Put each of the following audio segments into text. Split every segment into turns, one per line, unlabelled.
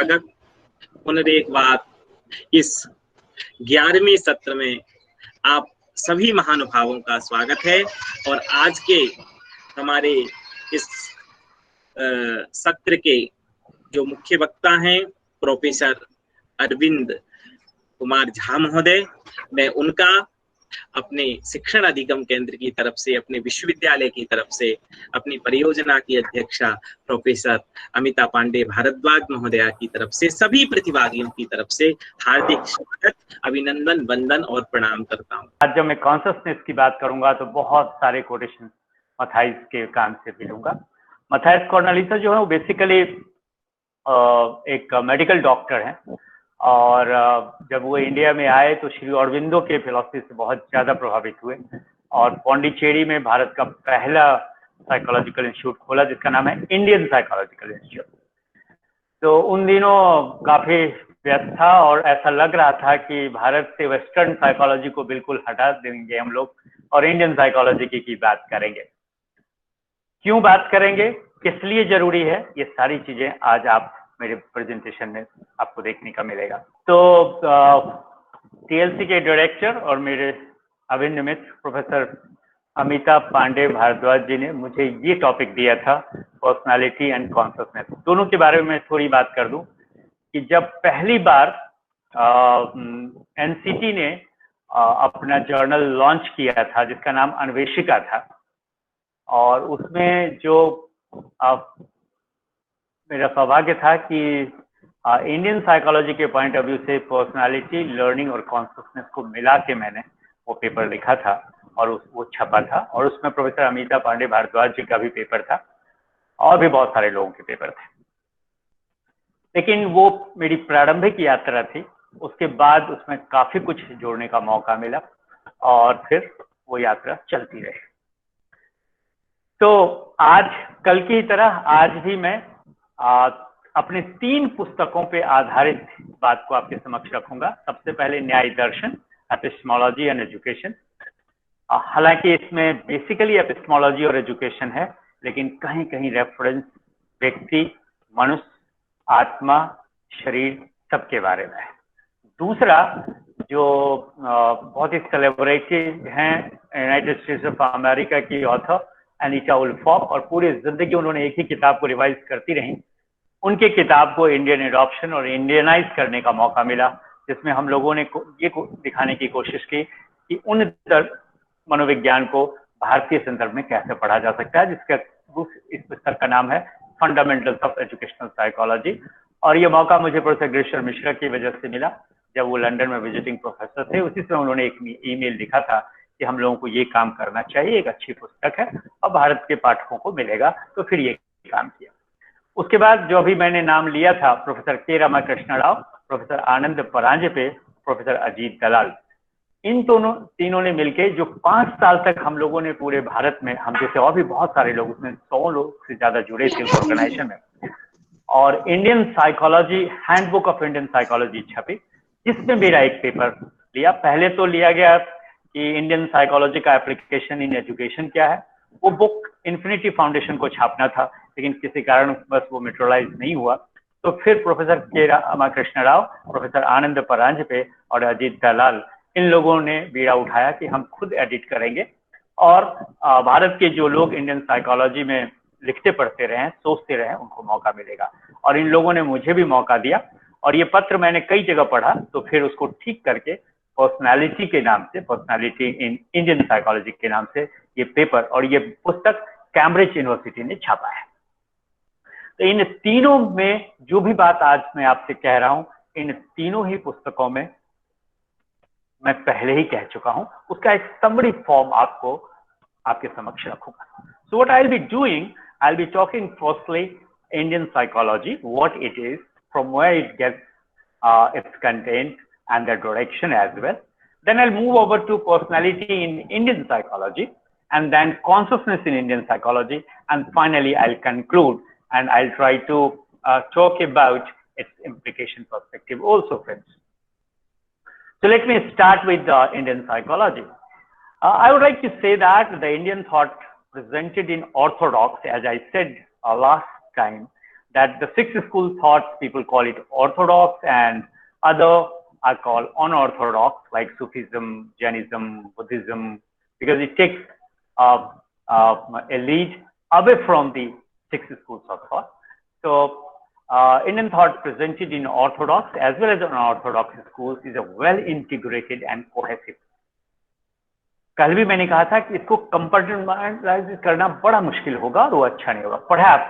स्वागत। पुनः एक बार इस 11वें सत्र में आप सभी महानुभावों का स्वागत है। और आज के हमारे इस सत्र के जो मुख्य वक्ता हैं प्रोफेसर अरविंद कुमार झा महोदय, मैं उनका अपने शिक्षण अधिगम केंद्र की तरफ से, अपने विश्वविद्यालय की तरफ से, अपनी परियोजना की अध्यक्षा प्रोफेसर अमिता पांडे भारद्वाज महोदया की तरफ से, सभी प्रतिभागियों की तरफ से हार्दिक स्वागत, अभिनंदन, वंदन और प्रणाम करता हूँ।
आज जब मैं कॉन्शसनेस की बात करूंगा तो बहुत सारे कोटेशन मथाइस के काम से भी लूंगा। मथाइस कॉर्नेलियस जो है वो बेसिकली एक मेडिकल डॉक्टर हैं और जब वो इंडिया में आए तो श्री अरविंदो के फिलॉसफी से बहुत ज़्यादा प्रभावित हुए और पौंडीचेरी में भारत का पहला साइकोलॉजिकल इंस्टीट्यूट खोला जिसका नाम है इंडियन साइकोलॉजिकल इंस्टीट्यूट। तो उन दिनों काफ़ी व्यस्त था और ऐसा लग रहा था कि भारत से वेस्टर्न साइकोलॉजी को बिल्कुल हटा देंगे हम लोग और इंडियन साइकोलॉजी की बात करेंगे। क्यों बात करेंगे, किस लिए जरूरी है, ये सारी चीज़ें आज आप मेरे प्रेजेंटेशन में आपको देखने का मिलेगा। तो टीएलसी के डायरेक्टर और मेरे अभिन्न मित्र प्रोफेसर अमिता पांडे भारद्वाज जी ने मुझे ये टॉपिक दिया था, पर्सनालिटी एंड कॉन्शसनेस। दोनों के बारे में थोड़ी बात कर दूं कि जब पहली बार एनसीटी ने अपना जर्नल लॉन्च किया था जिसका नाम अन्वेषिका था और उसमें जो मेरा सौभाग्य था कि इंडियन साइकोलॉजी के पॉइंट ऑफ व्यू से पर्सनालिटी, लर्निंग और कॉन्शसनेस को मिला के मैंने वो पेपर लिखा था और वो छपा था और उसमें प्रोफेसर अमिता पांडे भारद्वाज जी का भी पेपर था और भी बहुत सारे लोगों के पेपर थे। लेकिन वो मेरी प्रारंभिक यात्रा थी, उसके बाद उसमें काफ़ी कुछ जोड़ने का मौका मिला और फिर वो यात्रा चलती रही। तो आज कल की तरह आज भी मैं अपने 3 पुस्तकों पे आधारित बात को आपके समक्ष रखूंगा। सबसे पहले न्याय दर्शन, एपिस्टेमोलॉजी एंड एजुकेशन। हालांकि इसमें बेसिकली एपिस्टेमोलॉजी और एजुकेशन है, लेकिन कहीं कहीं रेफरेंस व्यक्ति, मनुष्य, आत्मा, शरीर सबके बारे में है। दूसरा जो बहुत ही सेलिब्रेटेड हैं यूनाइटेड स्टेट्स ऑफ अमेरिका की ऑथर अनीटा वुल्फॉक और पूरी जिंदगी उन्होंने एक ही किताब को रिवाइज करती रही, उनके किताब को इंडियन एडॉप्शन और इंडियनाइज करने का मौका मिला, जिसमें हम लोगों ने ये दिखाने की कोशिश की कि उन मनोविज्ञान को भारतीय संदर्भ में कैसे पढ़ा जा सकता है, जिसका इस पुस्तक का नाम है फंडामेंटल्स ऑफ एजुकेशनल साइकोलॉजी। और ये मौका मुझे प्रोफेसर गिरीश्वर मिश्रा की वजह से मिला जब वो लंदन में विजिटिंग प्रोफेसर थे। उसी समय उन्होंने एक ईमेल लिखा था कि हम लोगों को ये काम करना चाहिए, एक अच्छी पुस्तक है और भारत के पाठकों को मिलेगा, तो फिर ये काम किया। उसके बाद जो अभी मैंने नाम लिया था प्रोफेसर के रामाकृष्ण राव, प्रोफेसर आनंद परांजपे, प्रोफेसर अजीत दलाल, इन तीनों ने मिलके जो 5 साल तक हम लोगों ने पूरे भारत में, हम जैसे और भी बहुत सारे लोग, उसमें 100 लोग से ज्यादा जुड़े थे उस ऑर्गेनाइजेशन में, और Indian psychology, handbook of Indian psychology छपी, जिसमें मेरा एक पेपर लिया। पहले तो लिया गया कि इंडियन साइकोलॉजी का एप्लीकेशन इन एजुकेशन क्या है। वो बुक इन्फिनिटी फाउंडेशन को छापना था, लेकिन किसी कारण बस वो मेट्रोलाइज नहीं हुआ। तो फिर प्रोफेसर के रामाकृष्ण राव, प्रोफेसर आनंद परांजपे और अजीत दलाल, इन लोगों ने बीड़ा उठाया कि हम खुद एडिट करेंगे और भारत के जो लोग इंडियन साइकोलॉजी में लिखते पढ़ते रहे, सोचते रहे, उनको मौका मिलेगा। और इन लोगों ने मुझे भी मौका दिया और ये पत्र मैंने कई जगह पढ़ा, तो फिर उसको ठीक करके पर्सनालिटी के नाम से, पर्सनालिटी इन इंडियन साइकोलॉजी के नाम से ये पेपर और ये पुस्तक कैम्ब्रिज यूनिवर्सिटी ने छापा है। तो इन तीनों में जो भी बात आज मैं आपसे कह रहा हूं, इन तीनों ही पुस्तकों में मैं पहले ही कह चुका हूं, उसका एक समरी फॉर्म आपको आपके समक्ष रखूंगा। So what I will be doing, I will be talking firstly Indian psychology, what it is, from where it gets its content and the direction as well. Then I'll move over to personality in Indian psychology and then consciousness in Indian psychology, and finally I'll conclude and I'll try to talk about its implication perspective also, friends. So let me start with the Indian psychology. I would like to say that the Indian thought presented in orthodox, as I said last time, that the six school thoughts, people call it orthodox, and other are called unorthodox, like Sufism, Jainism, Buddhism, because it takes a lead away from the six schools of thought. So Indian thought presented in orthodox as well as unorthodox schools is a well integrated and cohesive. कल भी मैंने कहा था कि इसको compartmentalise करना बड़ा मुश्किल होगा और वो अच्छा नहीं होगा. Perhaps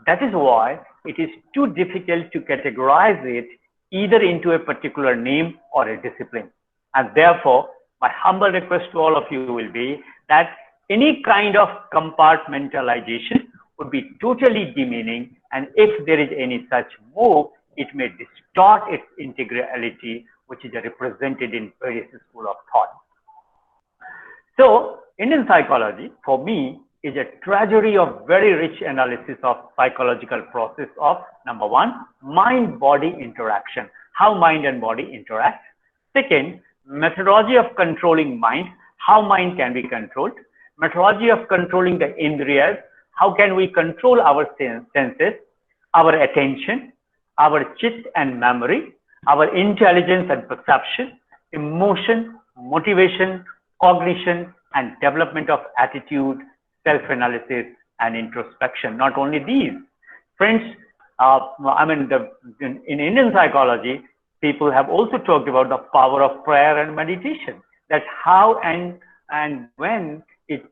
that is why it is too difficult to categorize it either into a particular name or a discipline. And therefore, my humble request to all of you will be that any kind of compartmentalization would be totally demeaning, and if there is any such move, it may distort its integrality, which is represented in various schools of thought. So, Indian psychology, for me, is a treasury of very rich analysis of psychological process of, number one, mind-body interaction, how mind and body interact. Second, methodology of controlling mind, how mind can be controlled. Methodology of controlling the indriyas, how can we control our senses, our attention, our chit and memory, our intelligence and perception, emotion, motivation, cognition, and development of attitude, self-analysis, and introspection. Not only these, friends, in Indian psychology, people have also talked about the power of prayer and meditation, that how and when it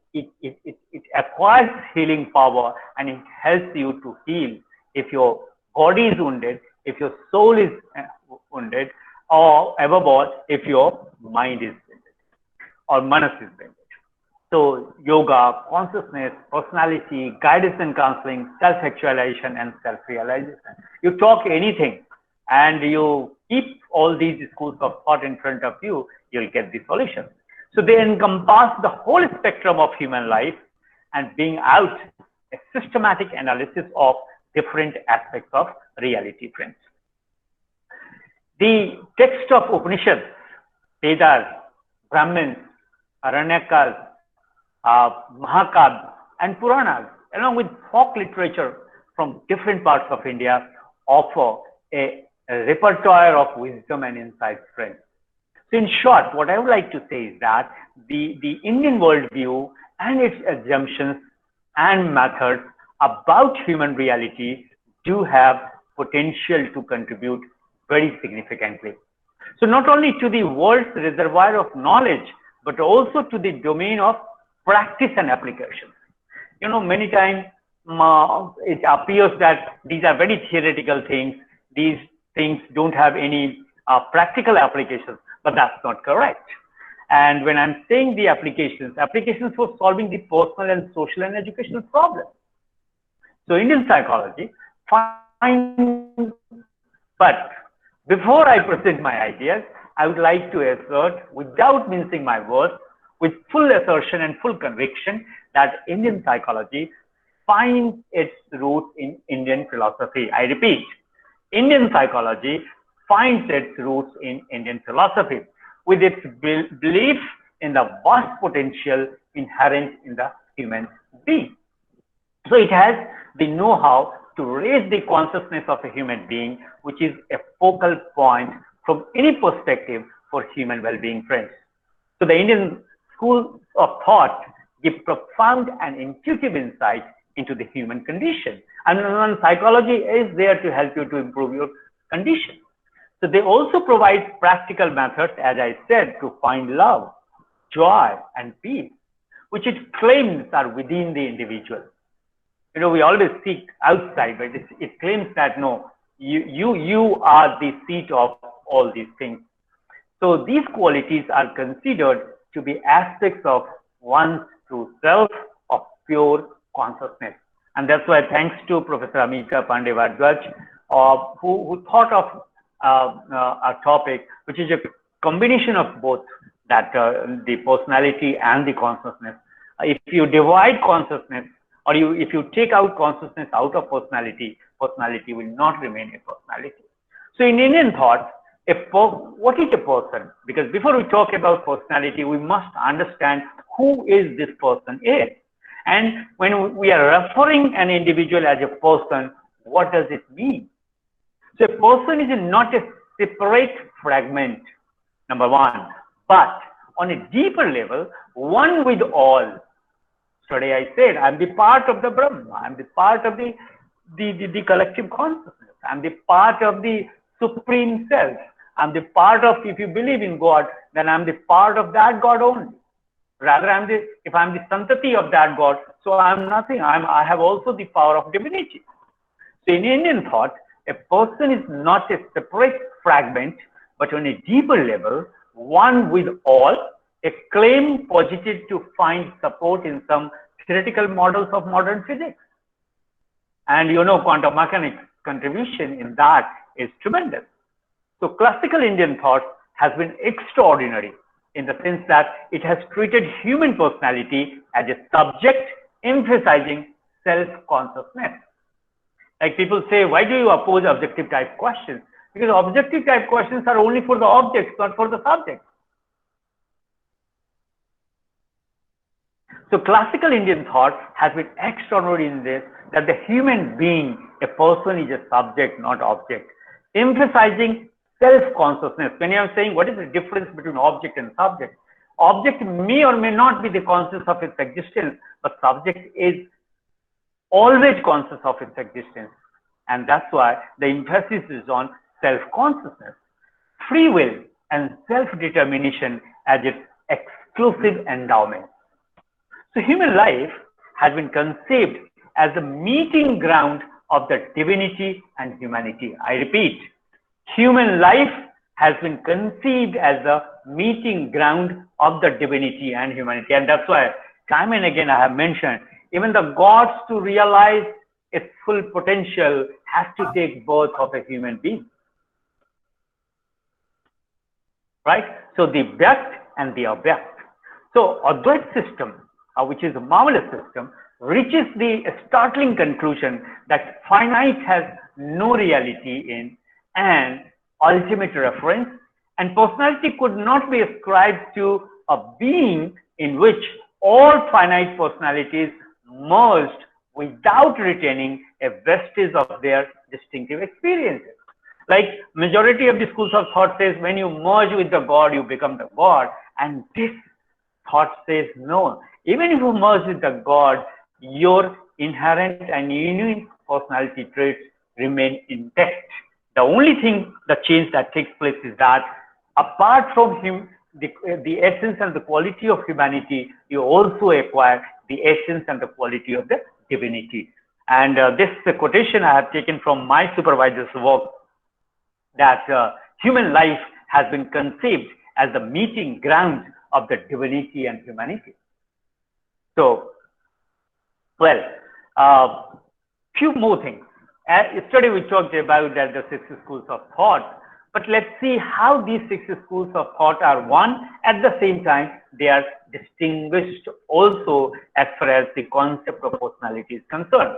acquires healing power, and it helps you to heal if your body is wounded, if your soul is wounded, or above if your mind is wounded or manas is wounded. So yoga, consciousness, personality, guidance and counseling, self-actualization and self-realization. You talk anything and you keep all these schools of thought in front of you, you'll get the solution. So they encompass the whole spectrum of human life and bring out a systematic analysis of different aspects of reality, friends. The text of Upanishads, Vedas, Brahmins, Aranyakas, Mahakabha and Puranas, along with folk literature from different parts of India, offer a repertoire of wisdom and insights, friends. So in short, what I would like to say is that the Indian worldview and its assumptions and methods about human reality do have potential to contribute very significantly. So not only to the world's reservoir of knowledge, but also to the domain of practice and application. You know, many times it appears that these are very theoretical things. These things don't have any practical applications, but that's not correct. And when I'm saying the applications for solving the personal and social and educational problems. So Indian psychology finds, but before I present my ideas, I would like to assert, without mincing my words, with full assertion and full conviction, that Indian psychology finds its roots in Indian philosophy. I repeat, Indian psychology finds its roots in Indian philosophy, with its belief in the vast potential inherent in the human being. So it has the know-how to raise the consciousness of a human being, which is a focal point from any perspective for human well-being, friends. So the Indian schools of thought give profound and intuitive insight into the human condition. And psychology is there to help you to improve your condition. So they also provide practical methods, as I said, to find love, joy, and peace, which it claims are within the individual. You know, we always seek outside, but it claims that no, you are the seat of all these things. So these qualities are considered to be aspects of one's true self, of pure consciousness. And that's why, thanks to Professor Amita Pandey-Bharadwaj, who thought of a topic which is a combination of both, that the personality and the consciousness. If you divide consciousness, or if you take out consciousness out of personality, personality will not remain a personality. So in Indian thought, what is a person? Because before we talk about personality, we must understand who is this person is. And when we are referring an individual as a person, what does it mean? So a person is not a separate fragment, number one, but on a deeper level, one with all. Today I said, I'm the part of the Brahma, I'm the part of the collective consciousness, I'm the part of the Supreme Self, I'm the part of, if you believe in God, then I'm the part of that God only. Rather, if I'm the santati of that God, so I'm nothing, I have also the power of divinity. So in Indian thought, a person is not a separate fragment, but on a deeper level, one with all, a claim posited to find support in some theoretical models of modern physics. And you know, quantum mechanics contribution in that is tremendous. So classical Indian thought has been extraordinary in the sense that it has treated human personality as a subject, emphasizing self-consciousness. Like people say, why do you oppose objective type questions? Because objective type questions are only for the objects, not for the subjects. So classical Indian thought has been extraordinary in this, that the human being, a person is a subject, not object, emphasizing self-consciousness. When I am saying what is the difference between object and subject, object may or may not be the conscious of its existence, but subject is always conscious of its existence. And that's why the emphasis is on self-consciousness, free will, and self-determination as its exclusive endowment. So human life has been conceived as the meeting ground of the divinity and humanity. I repeat, human life has been conceived as the meeting ground of the divinity and humanity. And that's why time and again I have mentioned, even the gods to realize its full potential has to take birth of a human being. Right? So the Vyakt and the Avyakt. So Advait system, which is a marvelous system, reaches the startling conclusion that finite has no reality in an ultimate reference, and personality could not be ascribed to a being in which all finite personalities merged without retaining a vestige of their distinctive experiences. Like majority of the schools of thought says, when you merge with the God, you become the God, and this thought says no. Even if you merge with the God, your inherent and unique personality traits remain intact. The only thing, the change that takes place is that apart from him, the essence and the quality of humanity, you also acquire the essence and the quality of the divinity. And this quotation I have taken from my supervisor's work, that human life has been conceived as the meeting ground of the divinity and humanity. So, well, few more things. Yesterday we talked about that the 6 schools of thought, but let's see how these 6 schools of thought are one. At the same time, they are distinguished also as far as the concept of personality is concerned.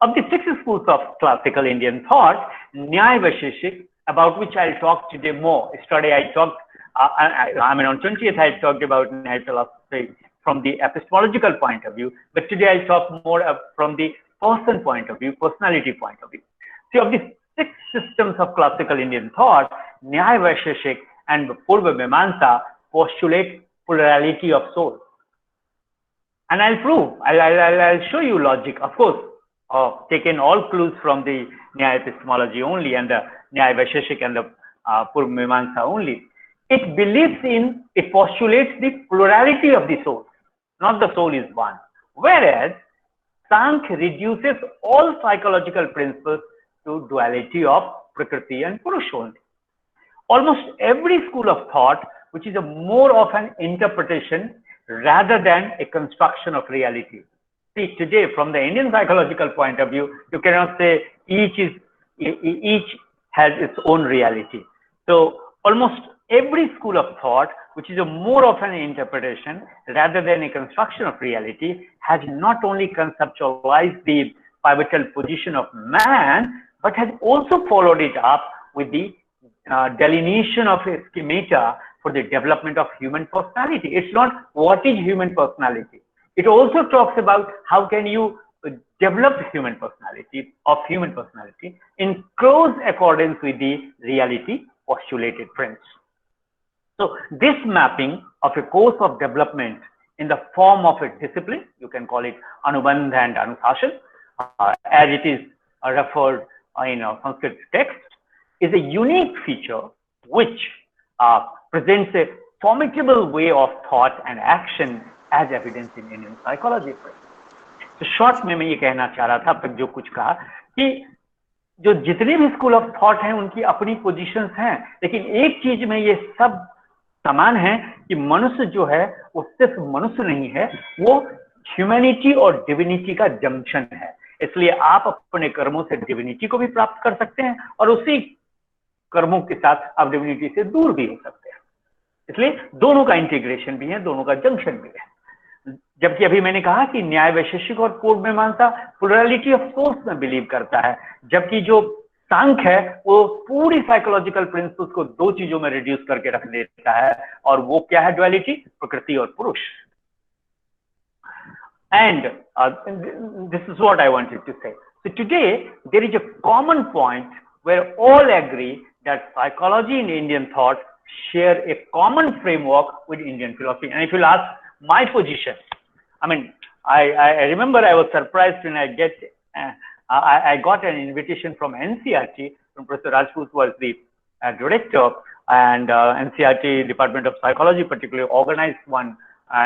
Of the 6 schools of classical Indian thought, Nyaya Vaisheshik, about which I'll talk today more. Yesterday I talked, on 20th I talked about Nyaya philosophy from the epistemological point of view, but today I'll talk more from the person point of view, personality point of view. So of the 6 systems of classical Indian thought, Nyaya Vaisheshik and Purva Mimamsa postulate plurality of souls. And I'll prove, I'll show you logic, of course, taken all clues from the Nyaya epistemology only and the Nyaya Vaisheshik and the Purva Mimamsa only. It postulates the plurality of the souls, not the soul is one. Whereas Sankhya reduces all psychological principles to duality of Prakriti and Purusha only. Almost every school of thought, which is more of an interpretation rather than a construction of reality. See, today from the Indian psychological point of view, you cannot say each has its own reality. So almost every school of thought, which is more of an interpretation rather than a construction of reality, has not only conceptualized the pivotal position of man, but has also followed it up with the delineation of a schemata for the development of human personality. It's not what is human personality. It also talks about how can you developed human personality in close accordance with the reality postulated friends. So this mapping of a course of development in the form of a discipline, you can call it Anubandha and Anushasan, as it is referred in a Sanskrit text, is a unique feature which presents a formidable way of thought and action as evidence in Indian psychology. तो short में मैं ये कहना चाह रहा था, अब तक जो कुछ कहा, कि जो जितने भी स्कूल ऑफ थॉट हैं उनकी अपनी पोजीशंस हैं, लेकिन एक चीज में ये सब समान है कि मनुष्य जो है वो सिर्फ मनुष्य नहीं है, वो ह्यूमैनिटी और डिविनिटी का जंक्शन है। इसलिए आप अपने कर्मों से डिविनिटी को भी प्राप्त कर सकते हैं और उसी कर्मों के साथ आप डिविनिटी से दूर भी हो सकते हैं। इसलिए दोनों का इंटीग्रेशन भी है, दोनों का जंक्शन भी है। जबकि अभी मैंने कहा कि न्याय वैशेषिक और पूर्व मीमांसा प्लुरलिटी ऑफ सोर्स में बिलीव करता है, जबकि जो सांख्य है वो पूरी साइकोलॉजिकल प्रिंसिपल्स को दो चीजों में रिड्यूस करके रख देता है, और वो क्या है? डुअलिटी, प्रकृति और पुरुष। And this is what I wanted to say. So today there is a common point where all agree that psychology and Indian thought share a common framework with Indian philosophy. And if you'll ask my position, I mean, I remember I was surprised when I got an invitation from NCERT, from Professor Rajput, who was the director, and NCERT Department of Psychology particularly organized one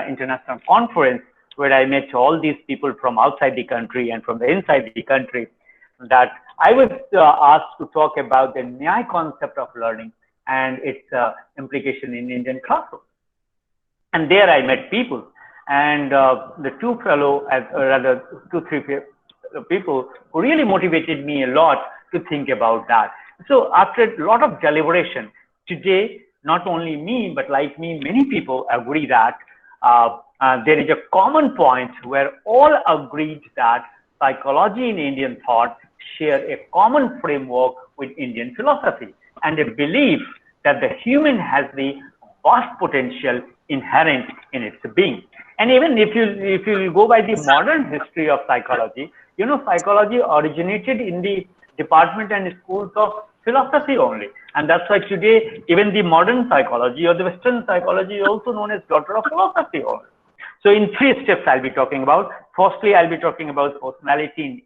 international conference where I met all these people from outside the country and from the inside the country, that I was asked to talk about the Nyaya concept of learning and its implication in Indian classroom. And there I met people, and the two three people who really motivated me a lot to think about that. So after a lot of deliberation, today, not only me, but like me, many people agree that there is a common point where all agreed that psychology and Indian thought share a common framework with Indian philosophy, and a belief that the human has the vast potential inherent in its being. And even if you go by the modern history of psychology, you know, psychology originated in the department and schools of philosophy only. And that's why today, even the modern psychology or the Western psychology is also known as daughter of philosophy only. So in three steps I'll be talking about. Firstly, I'll be talking about personality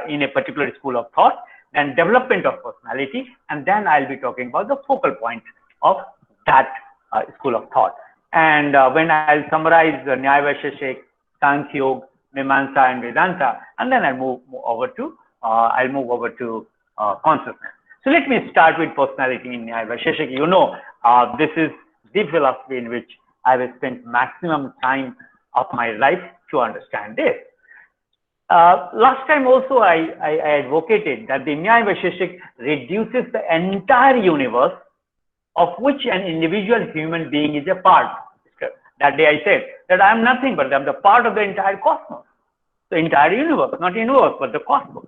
in a particular school of thought, then development of personality, and then I'll be talking about the focal point of that school of thought. And when I'll summarize the Nyaya Vaisheshik, Sankhya Yoga, Mimamsa and Vedanta, and then I'll move over to consciousness. So let me start with personality in Nyaya Vaisheshik. You know, this is the philosophy in which I have spent maximum time of my life to understand this. Last time also I advocated that the Nyaya Vaisheshik reduces the entire universe of which an individual human being is a part. That day I said that I am nothing but I am the part of the entire cosmos, the entire universe, not universe but the cosmos.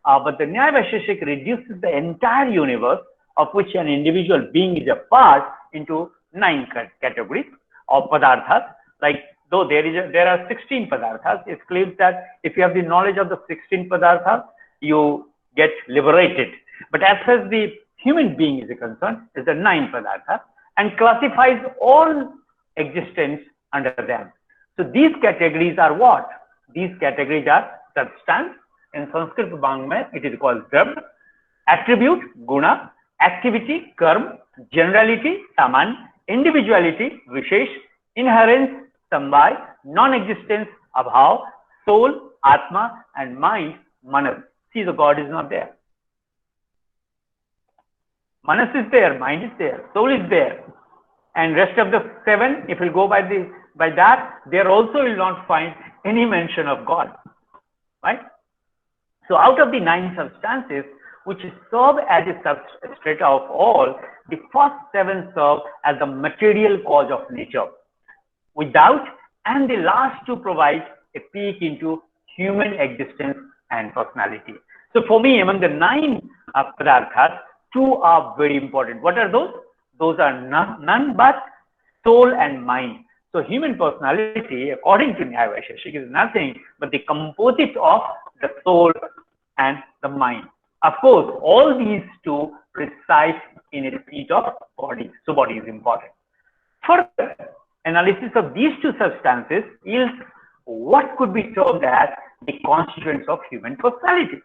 But the Nyaya Vaisheshik reduces the entire universe of which an individual being is a part into 9 categories of padarthas. Like though there are 16 padarthas, it claims that if you have the knowledge of the 16 padarthas, you get liberated. But as far as the human being is concerned, is the 9 padarthas and classifies all existence under them. So these categories are what? These categories are substance. In Sanskrit Vangmaya, it is called dharma, attribute, guna, activity, karma, generality, saman, individuality, vishesh, inherence, samvay, non-existence, abhav, soul, atma, and mind, manas. See, the God is not there. Manas is there, mind is there, soul is there. And rest of the 7, if you go by that, there also will not find any mention of God, right? So out of the 9 substances which serve as a substrata of all, the first 7 serve as the material cause of nature, without, and the last 2 provide a peek into human existence and personality. So for me, among the 9 padarthas, 2 are very important. What are those? Those are none but soul and mind. So human personality, according to Nyaya Vaisheshik, is nothing but the composite of the soul and the mind. Of course, all these two reside in a seat of body. So body is important. Further analysis of these two substances yields what could be termed as the constituents of human personality.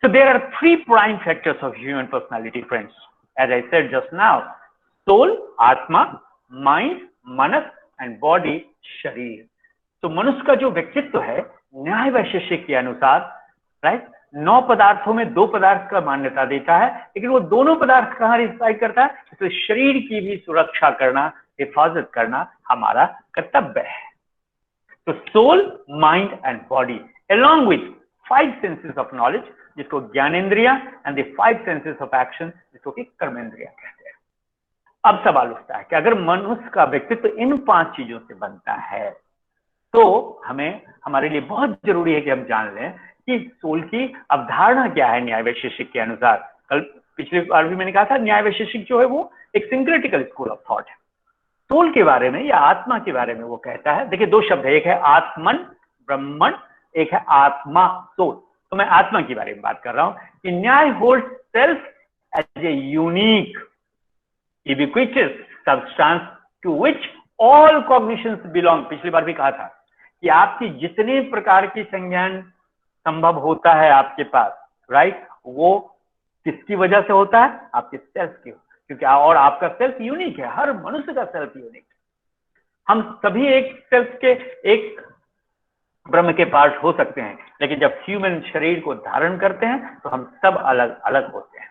So there are three prime factors of human personality, friends. As I said just now, soul, Atma, mind, Manas, and body, Sharir. तो मनुष्य का जो व्यक्तित्व है न्याय वैशेषिक के अनुसार, right, 9 पदार्थों में 2 पदार्थ का मान्यता देता है, लेकिन वो दोनों पदार्थ कहाँ रिसाइड करता है? तो शरीर की भी सुरक्षा करना, हिफाजत करना हमारा कर्तव्य है. तो soul, mind and body along with 5 senses of knowledge, जिसको ज्ञानेंद्रिया, and the 5 senses of action, जिसको कि कर्मेंद्रिया कहते हैं. अब सवाल उठता है कि अगर मनुष्य का व्यक्तित्व इन 5 चीजों से बनता है तो हमें, हमारे लिए बहुत जरूरी है कि हम जान लें कि सोल की अवधारणा क्या है न्याय वैशेषिक के अनुसार. कल पिछले बार भी मैंने कहा था, न्याय वैशेषिक जो है वो एक सिंक्रेटिकल स्कूल ऑफ थॉट है. सोल के बारे में या आत्मा के बारे में वो कहता है, देखिए 2 शब्द है, एक है आत्मन ब्रह्मन, एक है आत्मा सोल. तो मैं आत्मा के बारे में बात कर रहा हूं कि Nyaya hold self as a unique ubiquitous substance to which all cognitions belong. पिछली बार भी कहा था कि आपकी जितने प्रकार की संज्ञान संभव होता है आपके पास, राइट, वो किसकी वजह से होता है? आपके सेल्फ की, क्योंकि और आपका सेल्फ यूनिक है. हर मनुष्य का सेल्फ यूनिक है. हम सभी एक सेल्फ के, एक ब्रह्म के पार्ट हो सकते हैं, लेकिन जब ह्यूमन शरीर को धारण करते हैं तो हम सब अलग अलग होते हैं.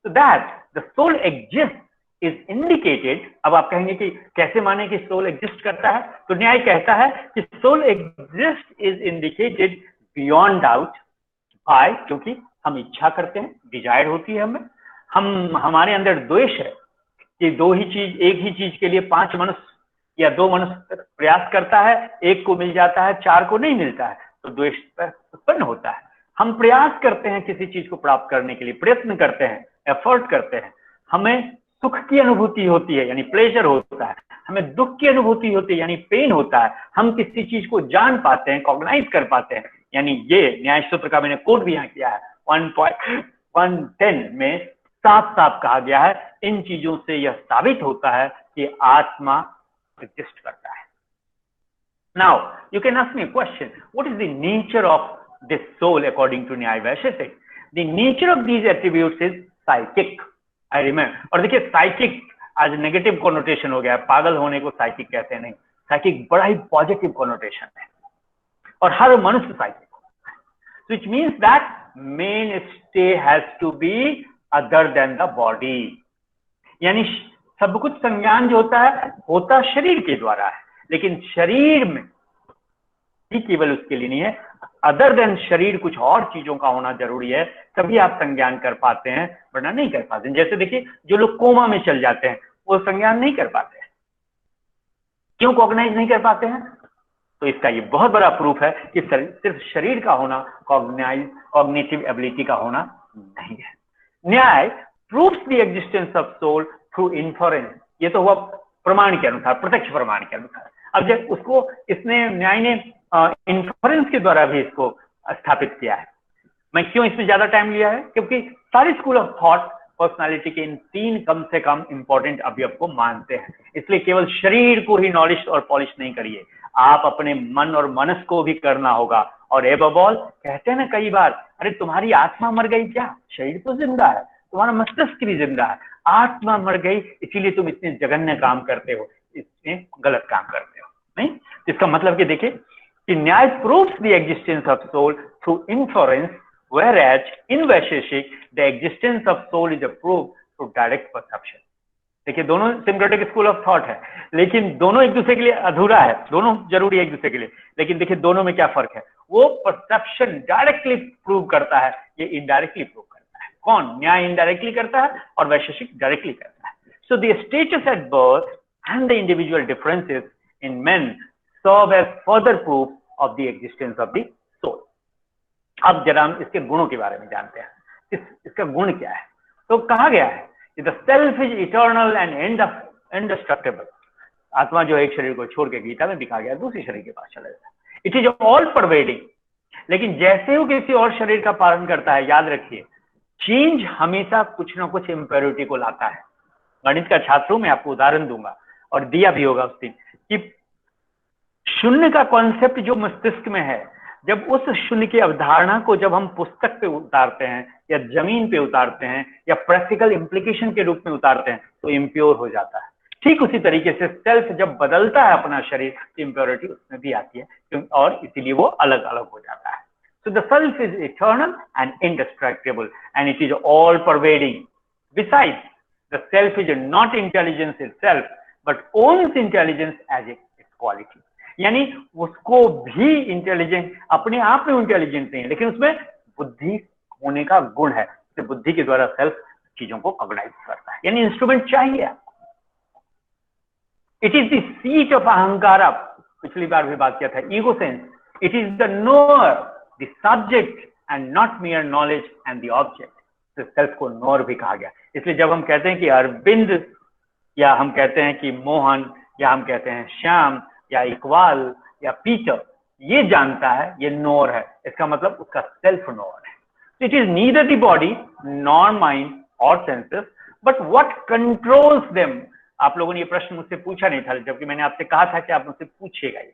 So that the soul exists is indicated. अब आप कहेंगे कि कैसे माने कि सोल एग्जिस्ट करता है? तो न्याय कहता है कि soul exist is indicated beyond doubt by, क्योंकि हम इच्छा करते हैं, डिजायर होती है हमें, हमारे अंदर द्वेष है कि एक ही चीज के लिए 5 मनुष्य या 2 मनुष्य प्रयास करता है, एक को मिल जाता है, 4 को नहीं मिलता है, तो द्वेष उत्पन्न होता है. हम प्रयास करते हैं किसी चीज को प्राप्त करने के लिए, प्रयत्न करते हैं, एफर्ट करते हैं, हमें सुख की अनुभूति होती है यानी प्लेजर होता है, हमें दुख की अनुभूति होती है यानी पेन होता है, हम किसी चीज को जान पाते हैं, कॉग्नाइज कर पाते हैं. यानी ये न्याय सूत्र का मैंने कोट भी यहाँ किया है, 1.110 में साफ साफ कहा गया है, इन चीजों से यह साबित होता है कि आत्मा एग्जिस्ट करता है. Now you can ask me question, what is the nature of this soul according to Nyaya Vaisheshika? The nature of these attributes is psychic. I remember. और देखिए साइकिक आज नेगेटिव कॉनोटेशन हो गया है, पागल होने को साइकिक कहते हैं, नहीं, साइकिक बड़ा ही पॉजिटिव कॉनोटेशन है और हर मनुष्य साइकिक होता है. Which means that men stay has to be other than the body. यानी सब कुछ संज्ञान जो होता शरीर के द्वारा है, लेकिन शरीर में ही केवल उसके लिए नहीं है, अदर देन शरीर कुछ और चीजों का होना जरूरी है, तभी आप संज्ञान कर पाते हैं, वरना नहीं कर पाते. जैसे देखिए जो लोग कोमा में चल जाते हैं वो संज्ञान नहीं कर पाते हैं. क्यों कॉग्नाइज नहीं कर पाते हैं? तो इसका ये बहुत बड़ा प्रूफ है कि सिर्फ शरीर का होना कॉग्निटिव एबिलिटी का होना नहीं है. Nyaya proves the existence of soul through inference. ये तो हुआ प्रमाण के अनुसार, प्रत्यक्ष प्रमाण के अनुसार. अब जब उसको इसने, न्याय ने इन्फरेंस के द्वारा भी इसको स्थापित किया है. मैं क्यों इसमें ज्यादा टाइम लिया है? क्योंकि सारे स्कूल ऑफ थॉट पर्सनालिटी के इन 3 कम से कम इंपॉर्टेंट अवयव को मानते हैं. इसलिए केवल शरीर को ही नॉलेज और पॉलिश नहीं करिए, आप अपने मन और मनस को भी करना होगा. और एबव ऑल कहते हैं ना कई बार, अरे तुम्हारी आत्मा मर गई क्या? शरीर तो जिंदा है, तुम्हारा मस्तिष्क भी जिंदा है, आत्मा मर गई इसीलिए तुम इतने जघन्य काम करते हो, इतने गलत काम करते हो. नहीं, इसका मतलब कि देखिए कि Nyaya proves the existence of soul through inference, whereas in Vaisheshik the existence of soul is approved through direct perception. देखिए दोनों सिंक्रेटिक स्कूल ऑफ थॉट है, लेकिन दोनों एक दूसरे के लिए अधूरा है, दोनों जरूरी है एक दूसरे के लिए, लेकिन देखिए दोनों में क्या फर्क है? वो परसेप्शन डायरेक्टली प्रूव करता है, ये इनडायरेक्टली प्रूव करता है. कौन? न्याय इनडायरेक्टली करता है और वैशेषिक डायरेक्टली करता है. So the status at birth and the individual differences in men serve as further proof of the existence of the soul. अब जरा हम इसके गुणों के बारे में जानते हैं. इसका गुण क्या है? तो कहा गया है the self is eternal and indestructible. आत्मा जो है एक शरीर को छोड़ के गीता में भी कहा गया दूसरे शरीर के पास चला जाता है। It is all pervading. लेकिन जैसे वो किसी और शरीर का पालन करता है, याद रखिए चेंज हमेशा कुछ ना कुछ इम्प्योरिटी को लाता है। गणित का छात्र हूं, मैं आपको उदाहरण दूंगा और दिया भी होगा उस दिन कि शून्य का कॉन्सेप्ट जो मस्तिष्क में है, जब उस शून्य की अवधारणा को जब हम पुस्तक पे उतारते हैं या जमीन पे उतारते हैं या प्रैक्टिकल इम्प्लीकेशन के रूप में उतारते हैं तो इम्प्योर हो जाता है। ठीक उसी तरीके से सेल्फ जब बदलता है अपना शरीर, इम्प्योरिटी उसमें भी आती है और इसीलिए वो अलग अलग हो जाता है। So the self is eternal and indestructible and it is all pervading. Besides, the self is not intelligence itself but owns intelligence as its quality. यानी उसको भी इंटेलिजेंट, अपने आप में इंटेलिजेंट नहीं है लेकिन उसमें बुद्धि होने का गुण है, तो बुद्धि के द्वारा सेल्फ चीजों को ऑर्गेनाइज करता है। यानी इंस्ट्रूमेंट चाहिए। It is the seat of ahankara, पिछली बार भी बात किया था, ego sense. It is the knower, the subject and not mere knowledge and the object. तो सेल्फ को नोअर भी कहा गया। इसलिए जब हम कहते हैं कि अरविंद या हम कहते हैं कि मोहन या हम कहते हैं श्याम या इकबाल या पीटर, ये जानता है, ये नोर है, इसका मतलब उसका सेल्फ नोर है। It is neither the body nor mind और senses but what controls them. आप लोगों ने ये प्रश्न मुझसे पूछा नहीं था, जबकि मैंने आपसे कहा था कि आप मुझसे पूछिएगा ये,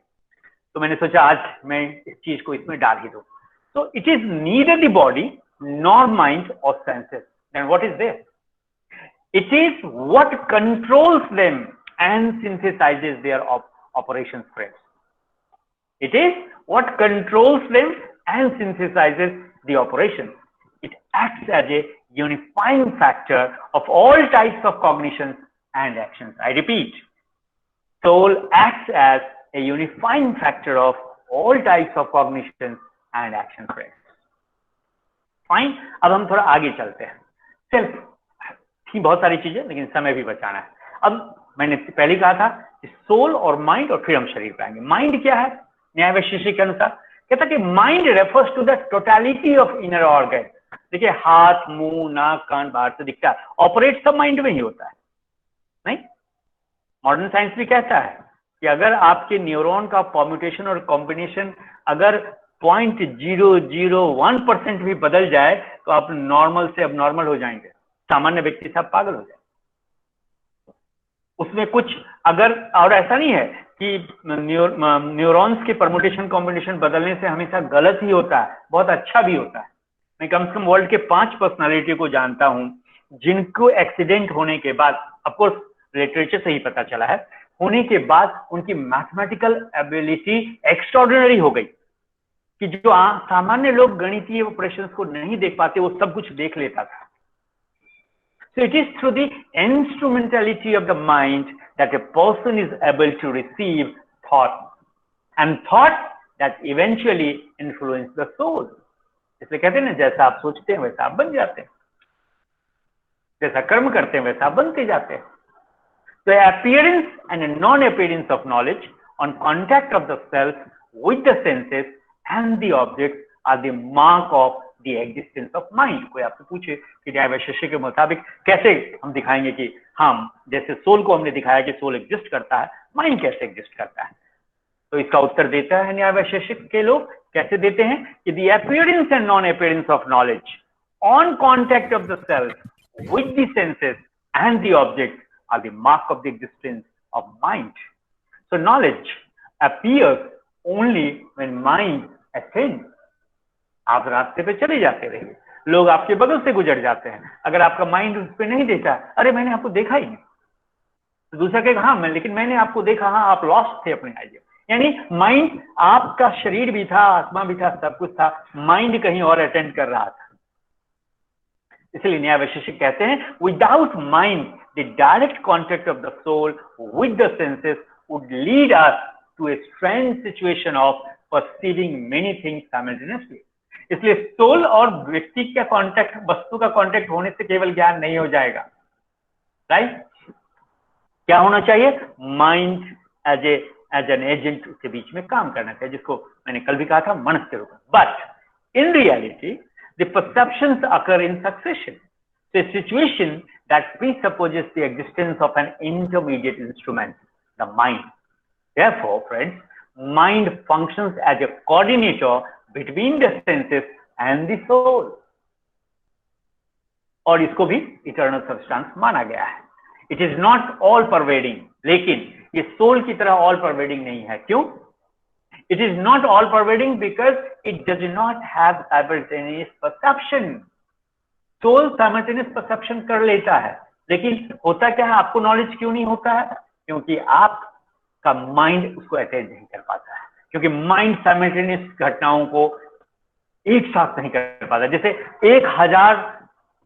तो मैंने सोचा आज मैं इस चीज को इसमें डाल ही दूं। तो it is neither the body nor mind और senses, then what is there? It is what controls them and synthesizes their operations, friends. It is what controls them and synthesizes the operations. It acts as a unifying factor of all types of cognitions and actions. I repeat, soul acts as a unifying factor of all types of cognitions and actions, friends. Fine. अब हम थोड़ा आगे चलते हैं। Self थी बहुत सारी चीजें, लेकिन समय भी बचाना है। अब मैंने पहले कहा था कि सोल और माइंड और फिर हम शरीर पे आएंगे। माइंड क्या है? न्याय वैशेषिक के अनुसार कहता कि mind refers to the totality of inner organ. देखिए हाथ, मुंह, नाक, कान बाहर से दिखता है, ऑपरेट सब माइंड में ही होता है। नहीं, मॉडर्न साइंस भी कहता है कि अगर आपके न्यूरॉन का परम्यूटेशन और कॉम्बिनेशन अगर 0.001% भी बदल जाए तो आप नॉर्मल से अब नॉर्मल हो जाएंगे, सामान्य व्यक्ति सब पागल हो जाए। उसमें कुछ अगर, और ऐसा नहीं है कि न्यूरॉन्स के परम्यूटेशन कॉम्बिनेशन बदलने से हमेशा गलत ही होता है, बहुत अच्छा भी होता है। मैं कम से कम वर्ल्ड के 5 पर्सनालिटी को जानता हूं जिनको एक्सीडेंट होने के बाद, ऑफकोर्स लिटरेचर से ही पता चला है, होने के बाद उनकी मैथमेटिकल एबिलिटी एक्स्ट्राऑर्डिनरी हो गई कि जो सामान्य लोग गणितीय ऑपरेशंस को नहीं देख पाते वो सब कुछ देख लेता था। So it is through the instrumentality of the mind that a person is able to receive thought and thought that eventually influence the soul. इसलिए कहते हैं ना, जैसा आप सोचते हैं वैसा आप बन जाते हैं, जैसा कर्म करते हैं वैसा आप बनते जाते हैं। The appearance and non-appearance of knowledge on contact of the self with the senses and the objects are the mark of the existence of mind. कोई आपसे पूछे कि न्याय वैशेषिक के मुताबिक कैसे हम दिखाएंगे कि हम, जैसे सोल को हमने दिखाया कि सोल एग्जिस्ट करता है, माइंड कैसे एग्जिस्ट करता है? तो इसका उत्तर देता है न्याय वैशेषिक के लोग, कैसे देते हैं कि the appearance and non-appearance of knowledge on contact of the self with the senses and the objects are the mark of the existence of mind. So knowledge appears only when mind ascends. आप रास्ते पे चले जाते रहिए, लोग आपके बगल से गुजर जाते हैं, अगर आपका माइंड उस पर नहीं देता, अरे मैंने आपको देखा ही नहीं, तो दूसरा कहेगा हाँ लेकिन मैंने आपको देखा, हाँ आप लॉस्ट थे अपने आइडिया। यानी माइंड, आपका शरीर भी था, आत्मा भी था, सब कुछ था, माइंड कहीं और अटेंड कर रहा था। इसलिए न्याय वैशेषिक कहते हैं without mind the direct contact of the soul with the senses would lead us to a strange situation of perceiving many things simultaneously. इसलिए सोल और व्यक्ति का कांटेक्ट, वस्तु का कांटेक्ट होने से केवल ज्ञान नहीं हो जाएगा, राइट? क्या होना चाहिए? माइंड एज एन एजेंट के बीच में काम करना चाहिए, जिसको मैंने कल भी कहा था मनस के रूप में। But in reality the perceptions occur in succession, the situation that presupposes the existence of an intermediate instrument the mind. Therefore, friends, mind functions as a coordinator between the senses and the soul. और इसको भी eternal substance माना गया है. It is not all pervading, लेकिन ये soul की तरह ऑल परवेडिंग नहीं है. क्यों? It is not all pervading because it does not have simultaneous perception. Soul simultaneous perception कर लेता है, लेकिन होता क्या है, आपको नॉलेज क्यों नहीं होता है? क्योंकि आपका माइंड उसको अटेंड नहीं कर पाता है, क्योंकि माइंड साइमल्टेनियस घटनाओं को एक साथ नहीं कर पाता. जैसे 1000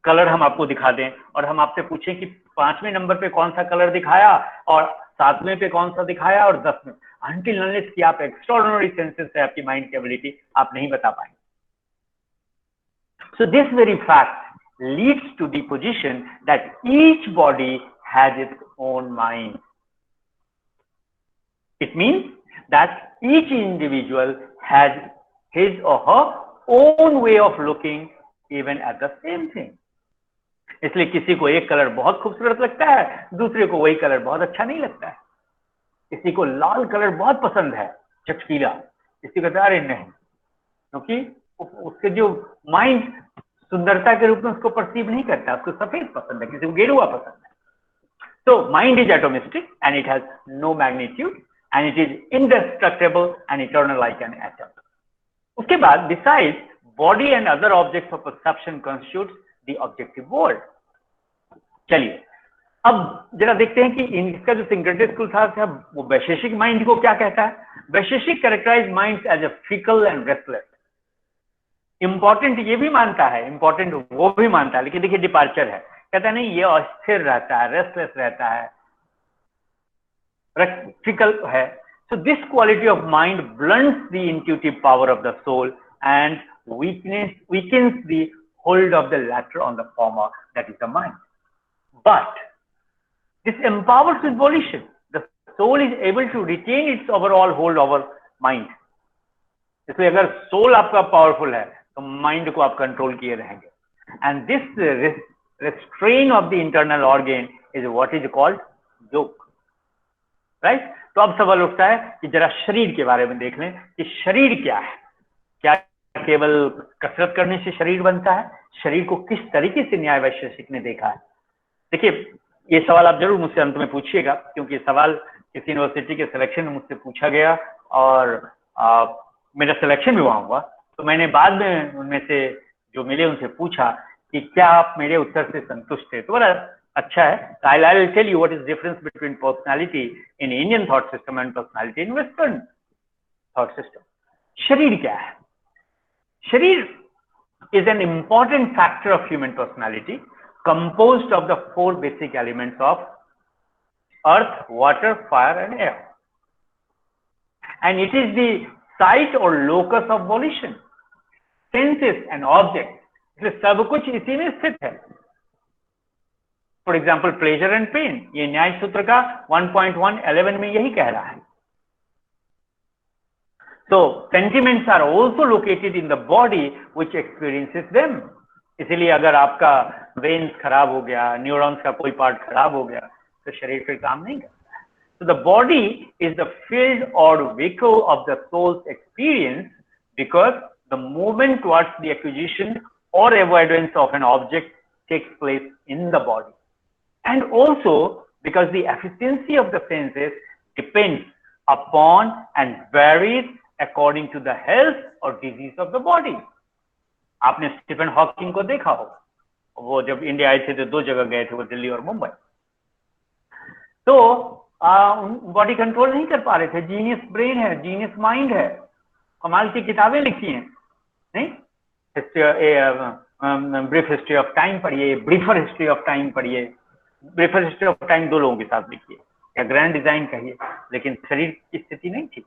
कलर हम आपको दिखा दें और हम आपसे पूछें कि 5वें नंबर पे कौन सा कलर दिखाया और 7वें पे कौन सा दिखाया और 10वें, अनटिल अनलेस कि आप एक्स्ट्राऑर्डिनरी सेंसेस है आपकी माइंड की एबिलिटी, आप नहीं बता पाएंगे. So this very fact leads to the position that each body has its own mind. It means that each individual has his or her own way of looking even at the same thing. इसलिए किसी को एक colour बहुत खूबसूरत लगता है, दूसरे को वही कलर बहुत अच्छा नहीं लगता है. किसी को लाल कलर बहुत पसंद है, चटकीला, किसी को अरे नहीं, क्योंकि उसके जो माइंड सुंदरता के रूप में उसको परसीव नहीं करता, उसको सफेद पसंद है, किसी को गेरुआ पसंद है. So mind is atomistic and it has no magnitude and it is indestructible and eternal like an atom. उसके बाद besides body and other objects of perception constitutes the objective world. चलिए अब जरा देखते हैं कि इनका जो सिंक्रेटिक स्कूल था वो वैशेषिक माइंड को क्या कहता है. Vaisheshika characterise mind as a fickle and restless. Important ये भी मानता है, इंपॉर्टेंट वो भी मानता है, लेकिन देखिए डिपार्चर है, कहता है नहीं ये अस्थिर रहता है, रेस्टलेस रहता है, फिकल है. So this quality of mind blunts the intuitive power of the soul and weakens the hold of the latter on the former, that is the mind. But this empowers with volition. The soul is able to retain its overall hold over mind. इसलिए अगर soul आपका powerful है तो mind को आप control किए रहेंगे. And this restraint of the internal organ is what is called योग. राइट? तो अब सवाल उठता है कि जरा शरीर के बारे में देख लें कि शरीर क्या है. क्या केवल कसरत करने से शरीर बनता है? शरीर को किस तरीके से न्याय वैशेषिक ने देखा है? देखिए ये सवाल आप जरूर मुझसे अंत में पूछिएगा, क्योंकि सवाल किसी यूनिवर्सिटी के सिलेक्शन में मुझसे पूछा गया और मेरा सिलेक्शन भी वहां हुआ. तो मैंने बाद में उनमें से जो मिले उनसे पूछा कि क्या आप मेरे उत्तर से संतुष्ट थे. तो बड़ा अच्छा है. I will tell you what is difference between personality in Indian thought system and personality in Western thought system. शरीर क्या है? शरीर is an important factor of human personality, composed of the 4 basic elements of earth, water, fire and air. And it is the site or locus of volition. Senses and objects, इसलिए सब कुछ इसी में स्थित है. For example pleasure and pain, ये न्याय सूत्र का 1.111 में यही कह रहा है. So sentiments are also located in the body which experiences them. इसलिए अगर आपका वेन्स खराब हो गया, न्यूरॉन्स का कोई पार्ट खराब हो गया, तो शरीर फिर काम नहीं करता है. So the body is the field or vehicle of the soul's experience because the movement towards the acquisition or avoidance of an object takes place in the body. And also because the efficiency of the senses depends upon and varies according to the health or disease of the body. आपने Stephen Hawking को देखा हो, वो जब India आए थे तो 2 जगह गए थे, वो दिल्ली और मुंबई. तो बॉडी कंट्रोल नहीं कर पा रहे थे. जीनियस ब्रेन है, जीनियस माइंड है, कमाल की किताबें लिखी हैं. नहीं, ब्रीफ हिस्ट्री ऑफ टाइम पढ़िए, ब्रीफर हिस्ट्री ऑफ टाइम पढ़िए. ब्रीफर हिस्ट्री ऑफ टाइम 2 लोगों के साथ लिखिए या ग्रैंड डिजाइन कहिए, लेकिन शरीर की स्थिति नहीं थी.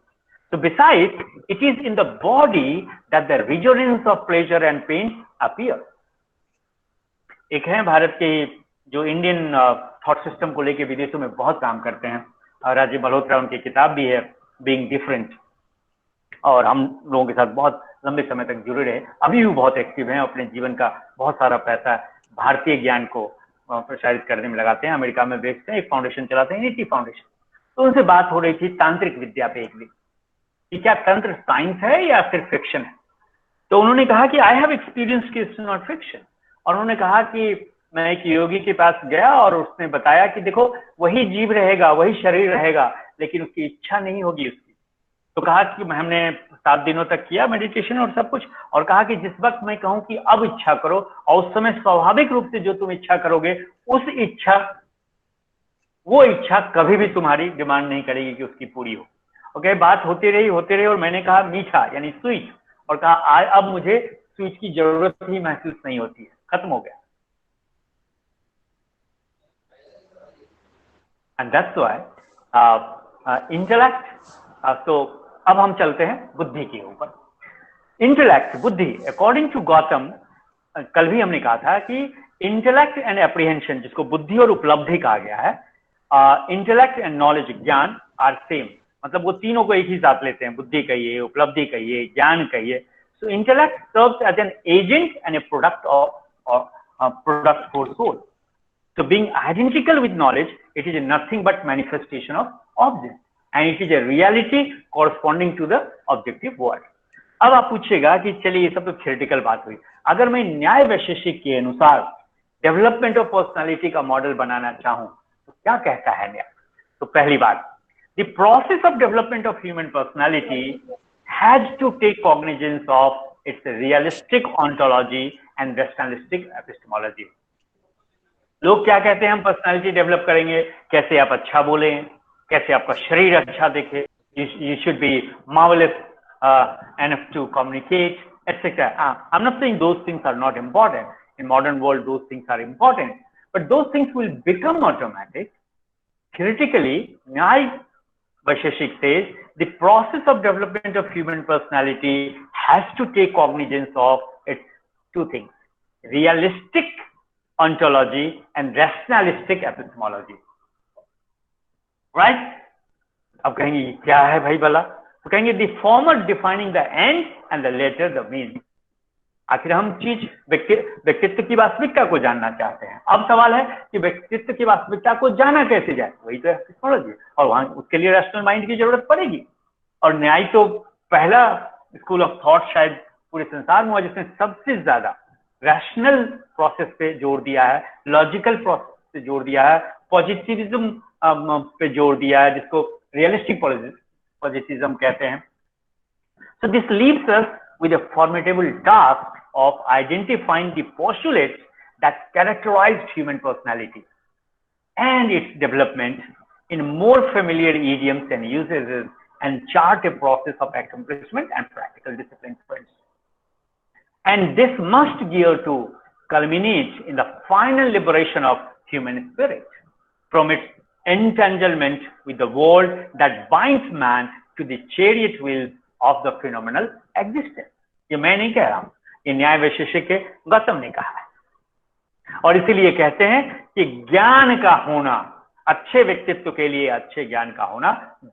So besides, it is in the body that the resonance of pleasure and pain appear. एक है भारत के जो इंडियन थॉट सिस्टम को लेके विदेशों में बहुत काम करते हैं, राजीव मल्होत्रा, उनकी किताब भी है बीइंग डिफरेंट, और हम लोगों के साथ बहुत लंबे समय तक जुड़े रहे. अभी भी बहुत एक्टिव हैं, अपने जीवन का बहुत सारा पैसा भारतीय ज्ञान को प्रसारित करने में लगाते हैं. अमेरिका में बेचते हैं, एक फाउंडेशन चलाते हैं, यूनिटी फाउंडेशन. तो उनसे बात हो रही थी तांत्रिक विद्या पे एक दिन कि क्या तंत्र साइंस है या सिर्फ फिक्शन है। तो उन्होंने कहा कि आई हैव एक्सपीरियंस कि इट्स नॉट फिक्शन। और उन्होंने कहा कि मैं एक योगी के पास गया और उसने बताया कि देखो वही जीव रहेगा, वही शरीर रहेगा, लेकिन उसकी इच्छा नहीं होगी उसकी। तो कहा कि हमने 7 दिनों तक किया मेडिटेशन और सब कुछ, और कहा कि जिस वक्त मैं कहूं कि अब इच्छा करो, और उस समय स्वाभाविक रूप से जो तुम इच्छा करोगे वो इच्छा कभी भी तुम्हारी डिमांड नहीं करेगी कि उसकी पूरी हो। ओके, बात होती रही और मैंने कहा मीठा यानी स्वीट, और कहा अब मुझे स्वीट की जरूरत ही महसूस नहीं होती है, खत्म हो गया। And that's why intellect. तो अब हम चलते हैं बुद्धि के ऊपर। इंटेलेक्ट, बुद्धि, अकॉर्डिंग टू गौतम, कल भी हमने कहा था कि इंटेलेक्ट एंड एप्रीहेंशन, जिसको बुद्धि और उपलब्धि कहा गया है, इंटेलेक्ट एंड नॉलेज, ज्ञान, आर सेम। मतलब वो तीनों को एक ही साथ लेते हैं, बुद्धि कहिए, उपलब्धि कहिए, ज्ञान कहिए। So intellect serves as an agent and a product for soul. So being identical with knowledge, it is nothing but manifestation of object, and it is a reality corresponding to the objective world. अब आप पूछेगा कि चलिए ये सब तो theoretical बात हुई, अगर मैं न्याय वैशेषिक के अनुसार डेवलपमेंट ऑफ पर्सनालिटी का मॉडल बनाना चाहूं तो क्या कहता है न्याय? तो पहली बात, the process of development of human personality has to take cognisance of its realistic ontology and rationalistic epistemology. लोग क्या कहते हैं, हम पर्सनालिटी डेवलप करेंगे, कैसे आप अच्छा बोलें, कैसे आपका शरीर अच्छा दिखे, you should be marvelous enough to communicate, etc. I'm not saying those things are not important. In modern world, those things are important, but those things will become automatic. Theoretically, Nyaya Vaisheshik says the process of development of human personality has to take cognizance of its two things: realistic ontology and rationalistic epistemology. Right? अब कहेंगे क्या है भाई भला? तो कहेंगे the former defining the end and the later the means. आखिर हम चीज व्यक्तित्व की वास्तविकता को जानना चाहते हैं। अब सवाल है कि व्यक्तित्व की वास्तविकता को जाना कैसे जाए, वही तो एपिस्टेमोलॉजी, और वहां उसके लिए रैशनल माइंड की जरूरत पड़ेगी। और न्याय तो पहला स्कूल ऑफ थॉट शायद पूरे संसार में हुआ जिसने सबसे ज्यादा रैशनल प्रोसेस पे जोर दिया है, लॉजिकल प्रोसेस पे जोर दिया है, पॉजिटिविज्म पे जोर दिया है, जिसको रियलिस्टिक पॉजिटिविज्म कहते हैं। So this leaves us with a formidable task of identifying the postulates that characterize human personality and its development in more familiar idioms and usages, and chart a process of accomplishment and practical discipline. And this must gear to culminate in the final liberation of human spirit from its entanglement with the world that binds man to the chariot wheels of the phenomenal existence. ये मैं नहीं कह रहा हूं, ये न्याय वैशेषिक के गौतम ने कहा है। और इसीलिए कहते हैं कि ज्ञान का होना, अच्छे व्यक्तित्व के लिए अच्छे ज्ञान का होना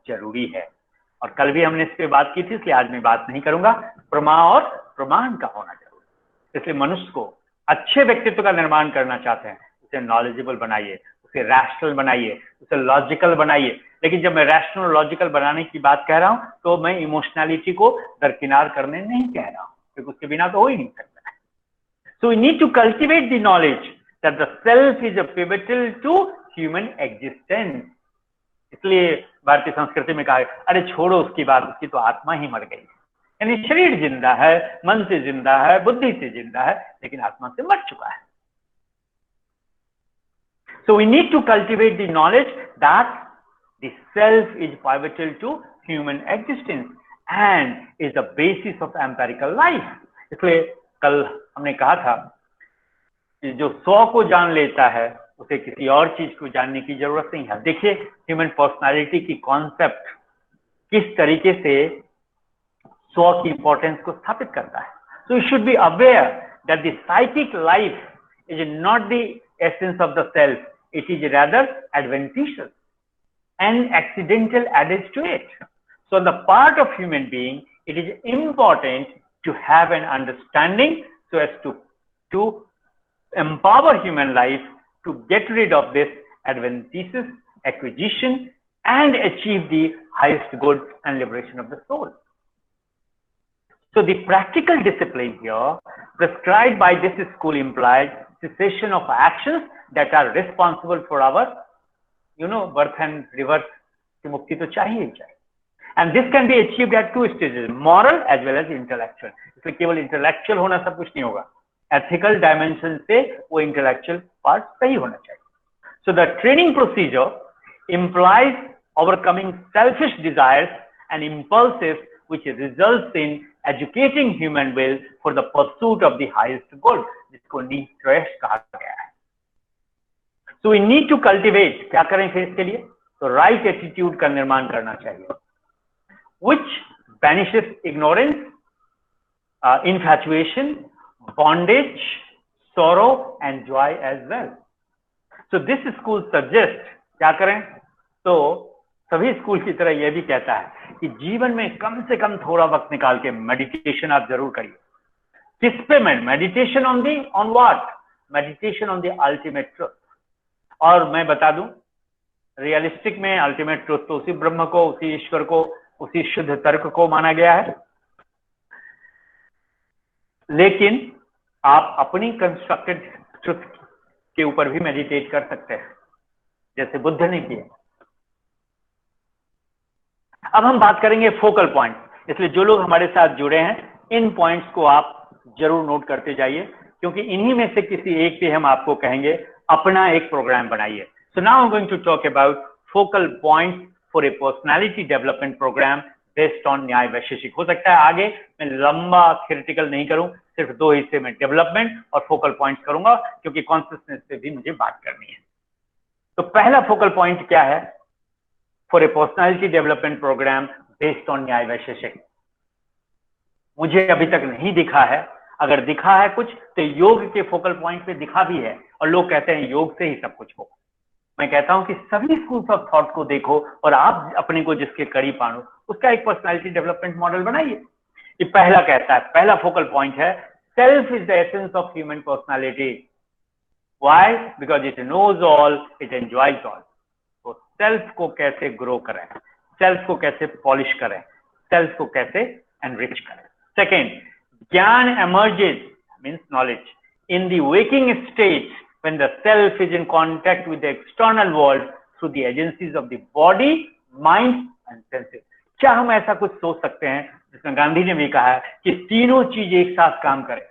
जरूरी है। और कल भी हमने इस पे बात की थी, इसलिए आज मैं बात नहीं करूंगा। प्रमा और प्रमाण का होना जरूरी है। इसलिए मनुष्य को अच्छे व्यक्तित्व का निर्माण करना चाहते हैं, उसे नॉलेजेबल बनाइए, उसे रैशनल बनाइए, उसे लॉजिकल बनाइए। लेकिन जब मैं रैशनल लॉजिकल बनाने की बात कह रहा हूं तो मैं इमोशनैलिटी को दरकिनार करने नहीं कह रहा हूं, क्योंकि उसके बिना तो हो ही नहीं सकता है। So we need to cultivate the knowledge that the self is a pivotal to human existence. इसलिए भारतीय संस्कृति में कहा है, अरे छोड़ो उसकी बात, उसकी तो आत्मा ही मर गई। यानी शरीर जिंदा है, मन से जिंदा है, बुद्धि से जिंदा है, लेकिन आत्मा से मर चुका है। So we need to cultivate the knowledge that the self is pivotal to human existence and is the basis of empirical life. इसलिए कल हमने कहा था कि जो 100 को जान लेता है उसे किसी और चीज को जानने की जरूरत नहीं है। देखिए ह्यूमन पर्सनालिटी की कॉन्सेप्ट किस तरीके से 100 की इंपॉर्टेंस को स्थापित करता है। So you should be aware that the psychic life is not the essence of the self. It is rather adventitious and accidental added to it. So on the part of human being, it is important to have an understanding so as to empower human life to get rid of this adventitious acquisition and achieve the highest good and liberation of the soul. So the practical discipline here prescribed by this school implies cessation of actions that are responsible for our, birth and rebirth की मुक्ति तो चाहिए ही चाहिए. And this can be achieved at two stages, moral as well as intellectual. इसलिए केवल intellectual होना सब कुछ नहीं होगा. Ethical dimension से वो intellectual part सही होना चाहिए. So the training procedure implies overcoming selfish desires and impulses, which results in educating human will for the pursuit of the highest good, जिसको निश्रेष्ठ कहा गया है. So we need to cultivate, क्या करें फिर इसके लिए? तो right attitude का निर्माण करना चाहिए, which banishes ignorance, infatuation, bondage, sorrow and joy as well. So this school suggests क्या करें? तो सभी स्कूल की तरह यह भी कहता है कि जीवन में कम से कम थोड़ा वक्त निकाल के मेडिटेशन आप जरूर करिए. किस पे? Meditation on what? Meditation on the ultimate truth. और मैं बता दूं, रियलिस्टिक में अल्टीमेट ट्रुथ तो उसी ब्रह्म को, उसी ईश्वर को, उसी शुद्ध तर्क को माना गया है. लेकिन आप अपनी कंस्ट्रक्टेड ट्रुथ के ऊपर भी मेडिटेट कर सकते हैं, जैसे बुद्ध ने किया. अब हम बात करेंगे फोकल पॉइंट. इसलिए जो लोग हमारे साथ जुड़े हैं, इन पॉइंट्स को आप जरूर नोट करते जाइए, क्योंकि इन्हीं में से किसी एक पे हम आपको कहेंगे अपना एक प्रोग्राम बनाइए. So now I am going to talk about focal point for a personality development program based on Nyaya Vaisheshika. हो सकता है आगे मैं लंबा थ्योरेटिकल नहीं करूं, सिर्फ दो हिस्से में डेवलपमेंट और फोकल पॉइंट्स करूंगा, क्योंकि कॉन्सियसनेस पे भी मुझे बात करनी है. तो पहला फोकल पॉइंट क्या है for a personality development program based on Nyaya Vaisheshika? मुझे अभी तक नहीं दिखा है. अगर दिखा है कुछ तो योग के फोकल पॉइंट पे दिखा भी है, और लोग कहते हैं योग से ही सब कुछ होगा. मैं कहता हूं कि सभी स्कूल्स ऑफ थॉट को देखो और आप अपने को जिसके करीब पानो उसका एक पर्सनालिटी डेवलपमेंट मॉडल बनाइए. ये पहला कहता है, पहला फोकल पॉइंट है, self is the essence of human personality. Why? Because it knows all, it enjoys all. तो सेल्फ को कैसे ग्रो करें, सेल्फ को कैसे पॉलिश करें, सेल्फ को कैसे एनरिच करें. सेकेंड, ज्ञान emerges, means knowledge, in the waking state when the self is in contact with the external world through the agencies of the body, mind and senses. क्या हम ऐसा कुछ सोच सकते हैं जिसमें गांधी ने भी कहा है कि तीनों चीज एक साथ काम करें?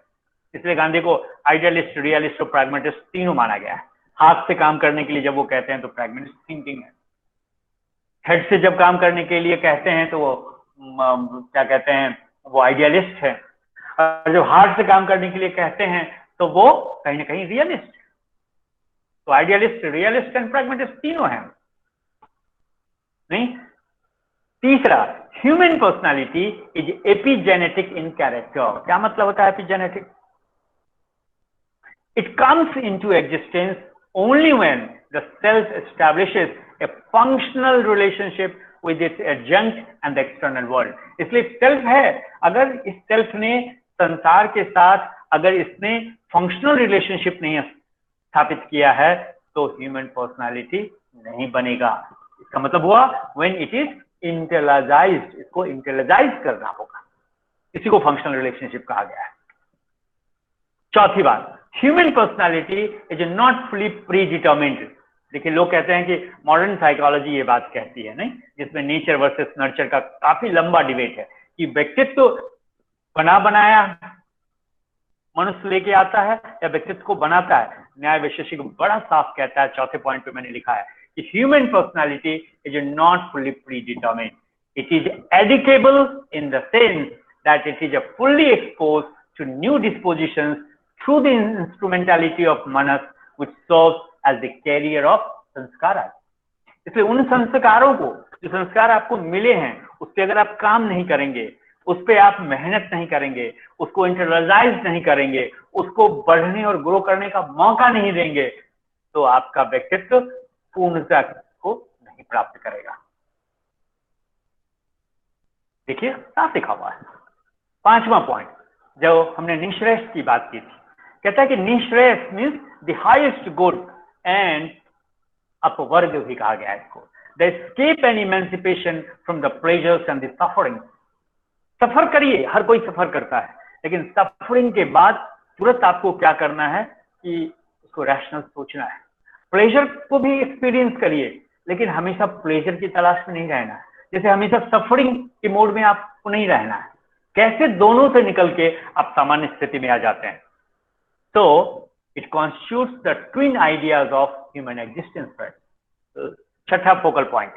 इसलिए गांधी को आइडियलिस्ट, रियलिस्ट और प्रैग्मेटिस्ट तीनों माना गया है. हाथ से काम करने के लिए जब वो कहते हैं तो प्रैग्मेटिस्ट थिंकिंग है. हेड से जब काम करने के लिए कहते हैं तो वो क्या कहते हैं, वो आइडियलिस्ट है. और जब हार्ट से काम करने के लिए कहते हैं तो वो कहीं ना कहीं रियलिस्ट. तो आइडियलिस्ट, रियलिस्ट एंड प्रैग्मेटिस्ट तीनों हैं. नहीं. तीसरा, human personality is epigenetic in character. क्या मतलब होता है epigenetic? It comes into existence only when the self establishes A functional relationship with its adjunct and the external world. इसलिए सेल्फ है, अगर इस सेल्फ ने संसार के साथ अगर इसने फंक्शनल रिलेशनशिप नहीं स्थापित किया है तो ह्यूमन पर्सनालिटी नहीं बनेगा. इसका मतलब हुआ व्हेन इट इज इंटेलिजाइज्ड, इसको इंटेलिजाइज करना होगा, इसी को फंक्शनल रिलेशनशिप कहा गया है. चौथी बात, human personality is not fully pre determined. देखिए, लोग कहते हैं कि मॉडर्न साइकोलॉजी ये बात कहती है, नहीं, जिसमें नेचर वर्सेस नर्चर का काफी लंबा डिबेट है कि व्यक्तित्व तो बना बनाया मनुष्य लेके आता है या व्यक्तित्व को बनाता है. न्याय वैशेषिक बड़ा साफ कहता है, चौथे पॉइंट पे मैंने लिखा है कि human personality is not fully predetermined. It is educable in the sense that it is fully expose to new dispositions through the instrumentality of manas which serves as the carrier of संस्कार. इसलिए उन संस्कारों को, जो संस्कार आपको मिले हैं, उस पर अगर आप काम नहीं करेंगे, उस पर आप मेहनत नहीं करेंगे, उसको इंटरलाइज नहीं करेंगे, उसको बढ़ने और ग्रो करने का मौका नहीं देंगे, तो आपका व्यक्तित्व पूर्णता को नहीं प्राप्त करेगा. देखिए, साफ लिखा हुआ है. पांचवा पॉइंट, जो हमने निश्रेष्ठ की बात की थी, कहता है कि निश्रेष्ठ means the highest good and अपवर्ग भी कहा गया है इसको. The escape and emancipation from the pleasures and the suffering. Suffer करिए, हर कोई सफर करता है, लेकिन सफरिंग के बाद तुरंत आपको क्या करना है कि उसको रैशनल सोचना है। प्लेजर को भी एक्सपीरियंस करिए, लेकिन हमेशा प्लेजर की तलाश में नहीं रहना है, जैसे हमेशा सफरिंग के मोड में आपको नहीं रहना है। कैसे दोनों से निकल के आप सामान्य स्थिति में आ जाते हैं। तो it constitutes the twin ideas of human existence. छठा focal point,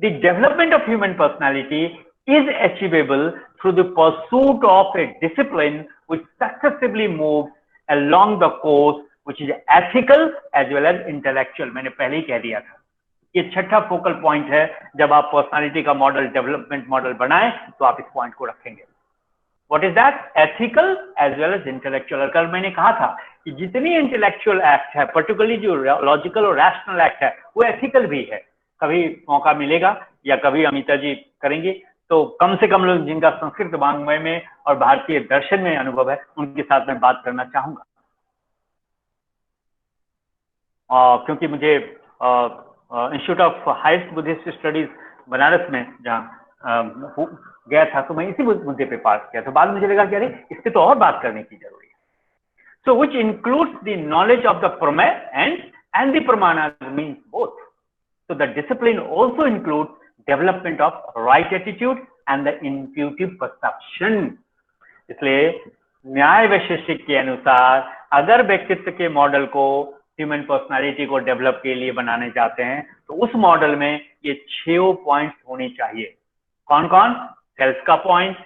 the development of human personality is achievable through the pursuit of a discipline which successively moves along the course which is ethical as well as intellectual। मैंने पहले ही कह दिया था, ये छठा focal point है। जब आप पर्सनालिटी का मॉडल, डेवलपमेंट मॉडल बनाएं तो आप इस पॉइंट को रखेंगे। What is that? Ethical as well as intellectual. कल मैंने कहा था कि जितनी इंटेलेक्चुअल एक्ट है, पर्टिकुलरली जो लॉजिकल और रैशनल एक्ट है, वो एथिकल भी है। कभी मौका मिलेगा या कभी अमिता जी करेंगे तो कम से कम लोग जिनका संस्कृत वाङ्मय में और भारतीय दर्शन में अनुभव है, उनके साथ मैं बात करना चाहूंगा। क्योंकि मुझे institute of highest Buddhist studies Banaras में जहाँ गया था, तो मैं इसी मुद्दे पे पास किया, तो बाद में मुझे लगा कि अरे इस पे तो और बात करने की जरूरी है। So which includes the knowledge of the prameya and the pramana means both. So the discipline also includes development of right attitude and the intuitive perception. इसलिए न्याय वैशेषिक के अनुसार अगर व्यक्तित्व के मॉडल को, ह्यूमन पर्सनालिटी को डेवलप के लिए बनाने जाते हैं, तो उस मॉडल में ये 6 पॉइंट्स होने चाहिए। कौन कौन? सेल्फ का पॉइंट,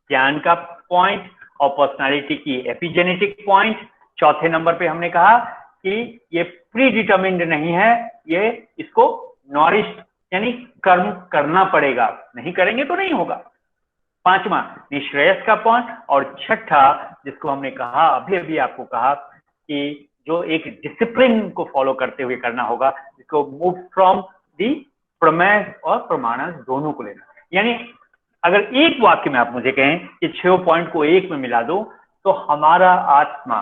ज्ञान का पॉइंट और पर्सनालिटी की एपिजेनेटिक पॉइंट। चौथे नंबर पे हमने कहा कि ये प्री डिटर्मिन्ड नहीं है, ये इसको नॉरिश्ड यानी कर्म करना पड़ेगा, नहीं करेंगे तो नहीं होगा। पांचवा निश्रेयस का पॉइंट, और छठा जिसको हमने कहा अभी आपको कहा कि जो एक डिसिप्लिन को फॉलो करते हुए करना होगा, जिसको मूव फ्रॉम दी प्रमेय और प्रमाण दोनों को लेना। यानी अगर एक वाक्य में आप मुझे कहें कि 6 पॉइंट को एक में मिला दो, तो हमारा आत्मा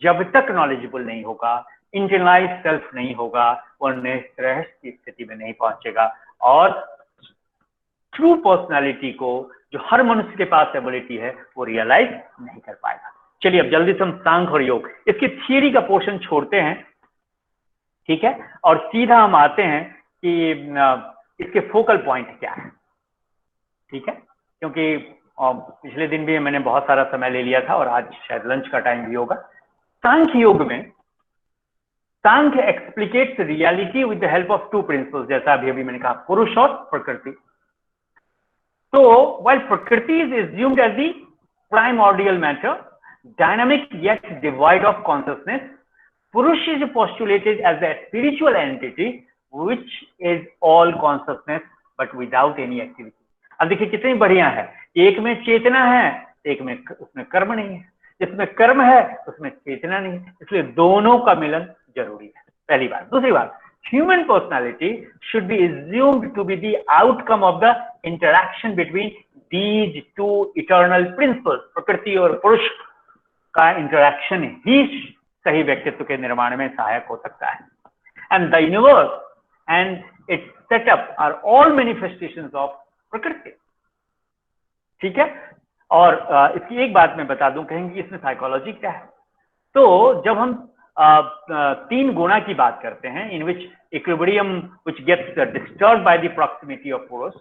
जब तक नॉलेजेबल नहीं होगा, इंटरनलाइज सेल्फ नहीं होगा, और निश्रेयस की स्थिति में नहीं पहुंचेगा, और ट्रू पर्सनालिटी को जो हर मनुष्य के पास एबिलिटी है वो रियलाइज नहीं कर पाएगा। चलिए अब जल्दी से हम सांख्य और योग, इसकी थियरी का पोर्शन छोड़ते हैं, ठीक है, और सीधा हम आते हैं कि इसके फोकल पॉइंट क्या है। ठीक है, क्योंकि पिछले दिन भी मैंने बहुत सारा समय ले लिया था और आज शायद लंच का टाइम भी होगा। सांख्य योग में Sankhya explicates reality with the help of 2 principles, जैसा अभी मैंने कहा, पुरुष और प्रकृति। तो while प्रकृति is assumed as the primordial matter, dynamic yet devoid of consciousness, Purush is postulated as a spiritual entity which is all consciousness but without any activity। अब देखिए कितनी बढ़िया है, एक में चेतना है, एक में उसमें कर्म नहीं है, जिसमें कर्म है उसमें चेतना नहीं है, इसलिए दोनों का मिलन जरूरी है, पहली बात। दूसरी बात, human personality should be assumed to be the outcome of the interaction between these 2 eternal principles। प्रकृति और पुरुष का इंटरैक्शन ही सही व्यक्तित्व के निर्माण में सहायक हो सकता है। And the universe and its setup are all manifestations of प्रकृति। ठीक है, और इसकी एक बात मैं बता दूं, कहेंगे इसमें साइकोलॉजी क्या है। तो जब हम 3 गुणा की बात करते हैं, in which equilibrium which gets disturbed by the proximity of Purush,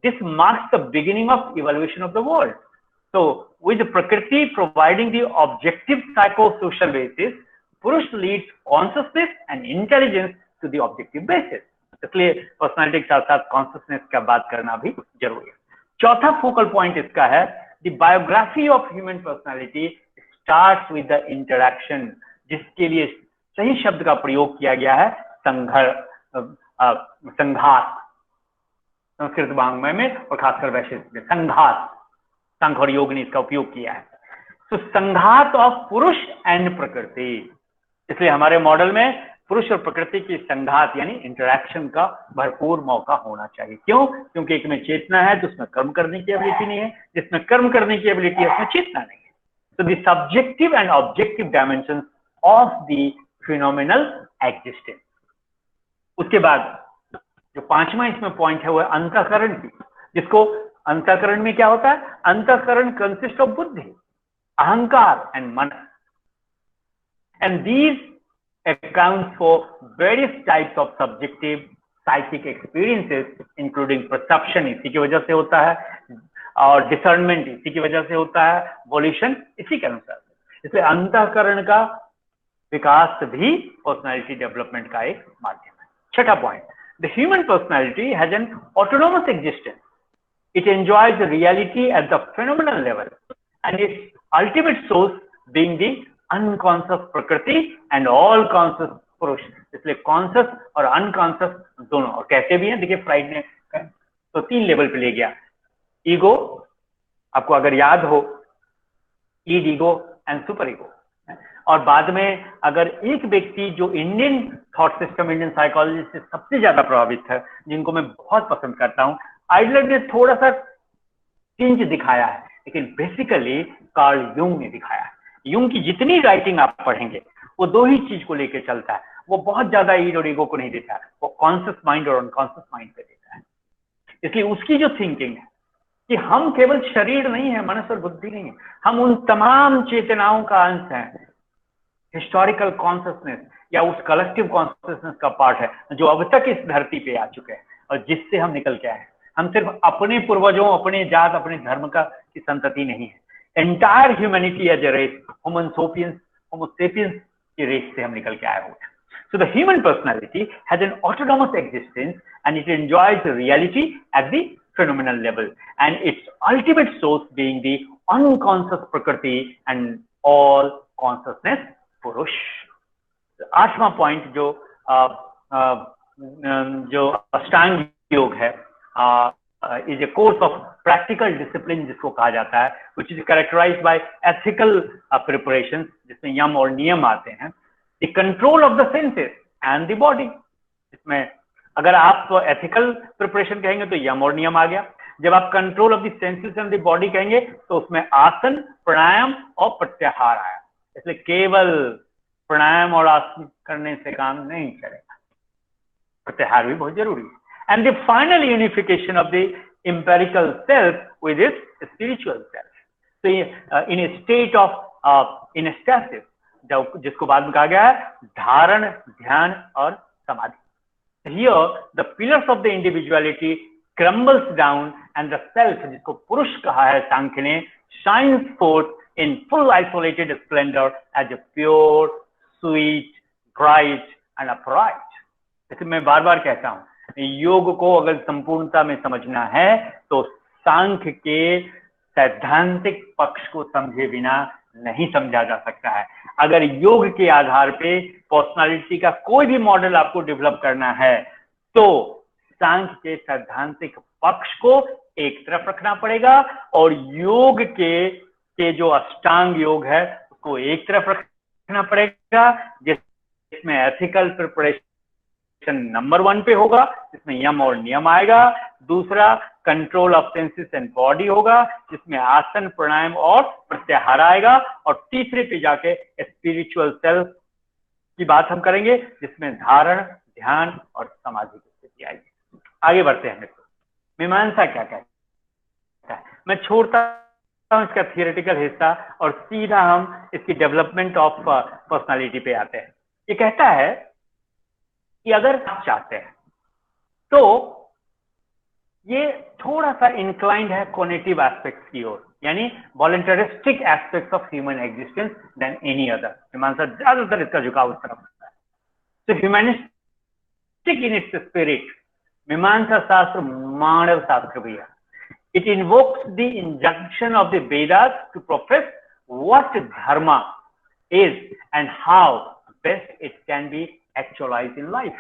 this marks the beginning of evolution of the world। So with Prakriti providing the objective psychosocial basis, Purush leads consciousness and intelligence to the objective basis। इसलिए personality के साथ साथ consciousness का बात करना भी जरूरी है। चौथा फोकल पॉइंट इसका है, the biography of human personality starts with the interaction, जिसके लिए सही शब्द का प्रयोग किया गया है संघात। संस्कृत वाङ्मय में और खासकर वैशेषिक में संघात, सांख्य और योग ने इसका उपयोग किया है। तो संघात ऑफ पुरुष एंड प्रकृति, इसलिए हमारे मॉडल में पुरुष और प्रकृति की संघात यानी इंटरैक्शन का भरपूर मौका होना चाहिए। क्यों? क्योंकि एक में चेतना है तो उसमें कर्म करने की एबिलिटी नहीं है, जिसमें कर्म करने की एबिलिटी है उसमें चेतना नहीं है। तो the subjective and objective dimension of the phenomenal existence. उसके बाद जो पांचवा इसमें पॉइंट है वो है अंतःकरण की, जिसको अंतःकरण में क्या होता है? अंतःकरण कंसिस्ट ऑफ बुद्धि, अहंकार एंड मन, and these accounts for various types of subjective psychic experiences including perception इसी की वजह से होता है, और discernment इसी की वजह से होता है, volition इसी के अनुसार। इसलिए अंतःकरण का विकास भी पर्सनालिटी डेवलपमेंट का एक माध्यम है। छठा point, the human personality has an autonomous existence, it enjoys reality at the phenomenal level and it's ultimate source being the unconscious प्रकृति एंड ऑल कॉन्शियस पुरुष। इसलिए कॉन्शियस और अनकॉन्शियस दोनों, और कहते भी हैं, देखिए फ्राइड ने तो 3 लेवल पे ले गया। ईगो, आपको अगर याद हो, ईड ईगो एंड सुपर ईगो। और बाद में अगर एक व्यक्ति जो Indian thought system, Indian psychology से सबसे ज्यादा प्रभावित है, जिनको मैं बहुत पसंद करता हूं, आइडलर ने थोड़ा सा चेंज दिखाया है, लेकिन बेसिकली कार्ल यूंग ने दिखाया है। यूंग की जितनी राइटिंग आप पढ़ेंगे वो 2 ही चीज को लेकर चलता है, वो बहुत ज्यादा ईड और ईगो को नहीं देता है, वो कॉन्शियस माइंड और अनकॉन्शियस माइंड पे देता है। इसलिए उसकी जो थिंकिंग है कि हम केवल शरीर नहीं है, मनस और बुद्धि नहीं है, हम उन तमाम चेतनाओं का अंश हैं, हिस्टोरिकल कॉन्शियसनेस या उस कलेक्टिव कॉन्शियसनेस का पार्ट है जो अब तक इस धरती पे आ चुके हैं और जिससे हम निकल के आए हैं। हम सिर्फ अपने पूर्वजों, अपने जात, अपने धर्म का की संतति नहीं है, entire humanity as a race, homo sapiens की रेस से हम निकल के आए हुए हैं। So the human personality has an autonomous existence and it enjoys reality at the phenomenal level and its ultimate source being the unconscious prakriti and all consciousness purush. 8वां point जो अष्टांग योग है, is a course of practical discipline जिसको कहा जाता है, which is characterized by ethical preparations, जिसमें यम और नियम आते हैं, the control of the senses and the body। इसमें अगर आप ethical preparation कहेंगे तो यम और नियम आ गया, जब आप control of the senses and the body कहेंगे तो उसमें आसन, प्राणायाम और प्रत्याहार आया। इसलिए केवल प्राणायाम और आसन करने से काम नहीं चलेगा, प्रत्याहार भी बहुत जरूरी है। And the final unification of the empirical self with its spiritual self. So in a state of in stasis, जिसको बाद में कहा गया है धारण, ध्यान और समाधि। Here the pillars of the individuality crumbles down and the self, जिसको पुरुष कहा है सांख्य ने, shines forth in full isolated splendor as a pure, sweet, bright and upright। इसे मैं बार बार कहता हूं, योग को अगर संपूर्णता में समझना है तो सांख्य के सैद्धांतिक पक्ष को समझे बिना नहीं समझा जा सकता है। अगर योग के आधार पे पर्सनालिटी का कोई भी मॉडल आपको डेवलप करना है तो सांख्य के सैद्धांतिक पक्ष को एक तरफ रखना पड़ेगा और योग के जो अष्टांग योग है उसको एक तरफ रखना पड़ेगा, जिसमें एथिकल प्रिपरेशन नंबर 1 पे होगा, जिसमें यम और नियम आएगा। दूसरा control of senses and body होगा, जिसमें आसन, प्राणायाम और प्रत्याहार आएगा। और तीसरे पे जाके स्पिरिचुअल सेल्फ की बात हम करेंगे, जिसमें धारण, ध्यान और समाधि की स्थिति आएगी। आगे बढ़ते हैं। मीमांसा क्या कहता है, मैं छोड़ता हूं इसका थियोरेटिकल हिस्सा और सीधा हम इसकी डेवलपमेंट ऑफ पर्सनालिटी पे आते हैं। ये कहता है कि अगर आप चाहते हैं तो ये थोड़ा सा इंक्लाइंड है कॉग्निटिव एस्पेक्ट्स की ओर, यानी voluntaristic aspects of human existence than any other. Mimamsa ज्यादातर इसका झुकाव उस तरफ होता है। तो ह्यूमनिस्टिक इन इट्स स्पिरिट, मीमांसा शास्त्र मानव शास्त्र भी है। It invokes the injunction of the Vedas to profess what dharma is and how best it can be actualise in life.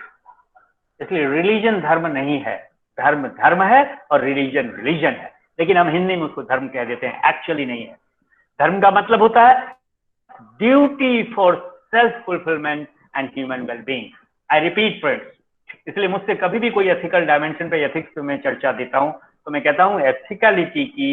इसलिए रिलीजन धर्म नहीं है, धर्म धर्म है और रिलीजन रिलीजन है, लेकिन हम हिंदी में उसको धर्म कह देते हैं, एक्चुअली नहीं है। धर्म का मतलब होता है duty for self fulfilment and human wellbeing. I repeat friends, इसलिए मुझसे कभी भी कोई एथिकल डायमेंशन पे एथिक्स में चर्चा देता हूं तो मैं कहता हूं एथिकलिटी की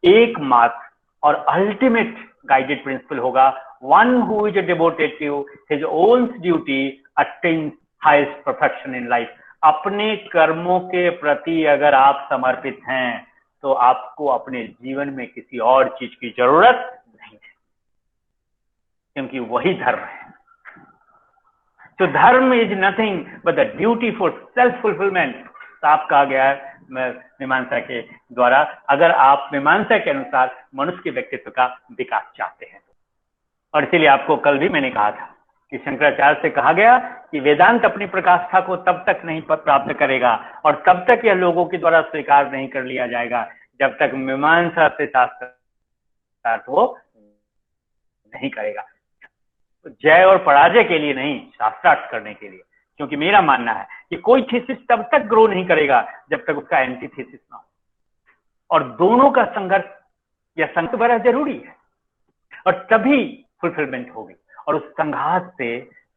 एकमात्र और अल्टीमेट गाइडेड प्रिंसिपल होगा, one who is devoted to his own duty attains highest perfection in life. अपने कर्मों के प्रति अगर आप समर्पित हैं तो आपको अपने जीवन में किसी और चीज की जरूरत नहीं है, क्योंकि वही धर्म है। तो धर्म is nothing but the duty for self fulfilment. साफ कहा गया है मीमांसा के द्वारा, अगर आप मीमांसा के अनुसार मनुष्य के व्यक्तित्व का विकास चाहते हैं। और इसीलिए आपको कल भी मैंने कहा था कि शंकराचार्य से कहा गया कि वेदांत अपनी प्रकाष्ठा को तब तक नहीं प्राप्त करेगा और तब तक यह लोगों के द्वारा स्वीकार नहीं कर लिया जाएगा जब तक मीमांसा से शास्त्रार्थ वो नहीं करेगा। जय और पराजय के लिए नहीं, शास्त्रार्थ करने के लिए। क्योंकि मेरा मानना है कि कोई थीसिस तब तक ग्रो नहीं करेगा जब तक उसका एंटीथीसिस ना हो, और दोनों का संघर्ष या संघर्ष बड़ा जरूरी है, और तभी फुलफिलमेंट होगी, और उस संघर्ष से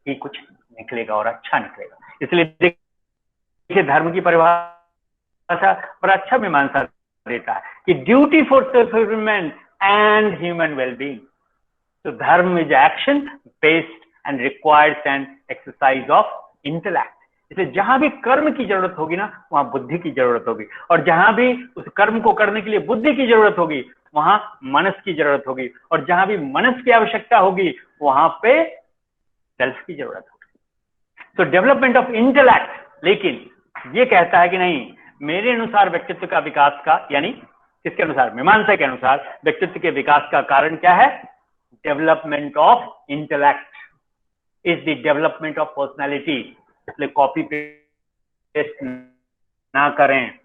ही कुछ निकलेगा और अच्छा निकलेगा। इसलिए देखिए धर्म की परिभाषा पर अच्छा मीमांसा देता है कि duty for self fulfilment and human wellbeing. तो धर्म is action based and requires an exercise of intellect. इसलिए जहां भी कर्म की जरूरत होगी ना, वहां बुद्धि की जरूरत होगी, और जहां भी उस कर्म को करने के लिए बुद्धि की जरूरत होगी वहां मनस की जरूरत होगी, और जहां भी मनस की आवश्यकता होगी वहां पे सेल्फ की जरूरत होगी। तो डेवलपमेंट ऑफ इंटेलेक्ट लेकिन ये कहता है कि नहीं, मेरे अनुसार व्यक्तित्व का विकास का, यानी किसके अनुसार, मीमांसा के अनुसार व्यक्तित्व के विकास का कारण क्या है? Development of intellect is the development of personality. इसलिए कॉपी पेस्ट ना करें,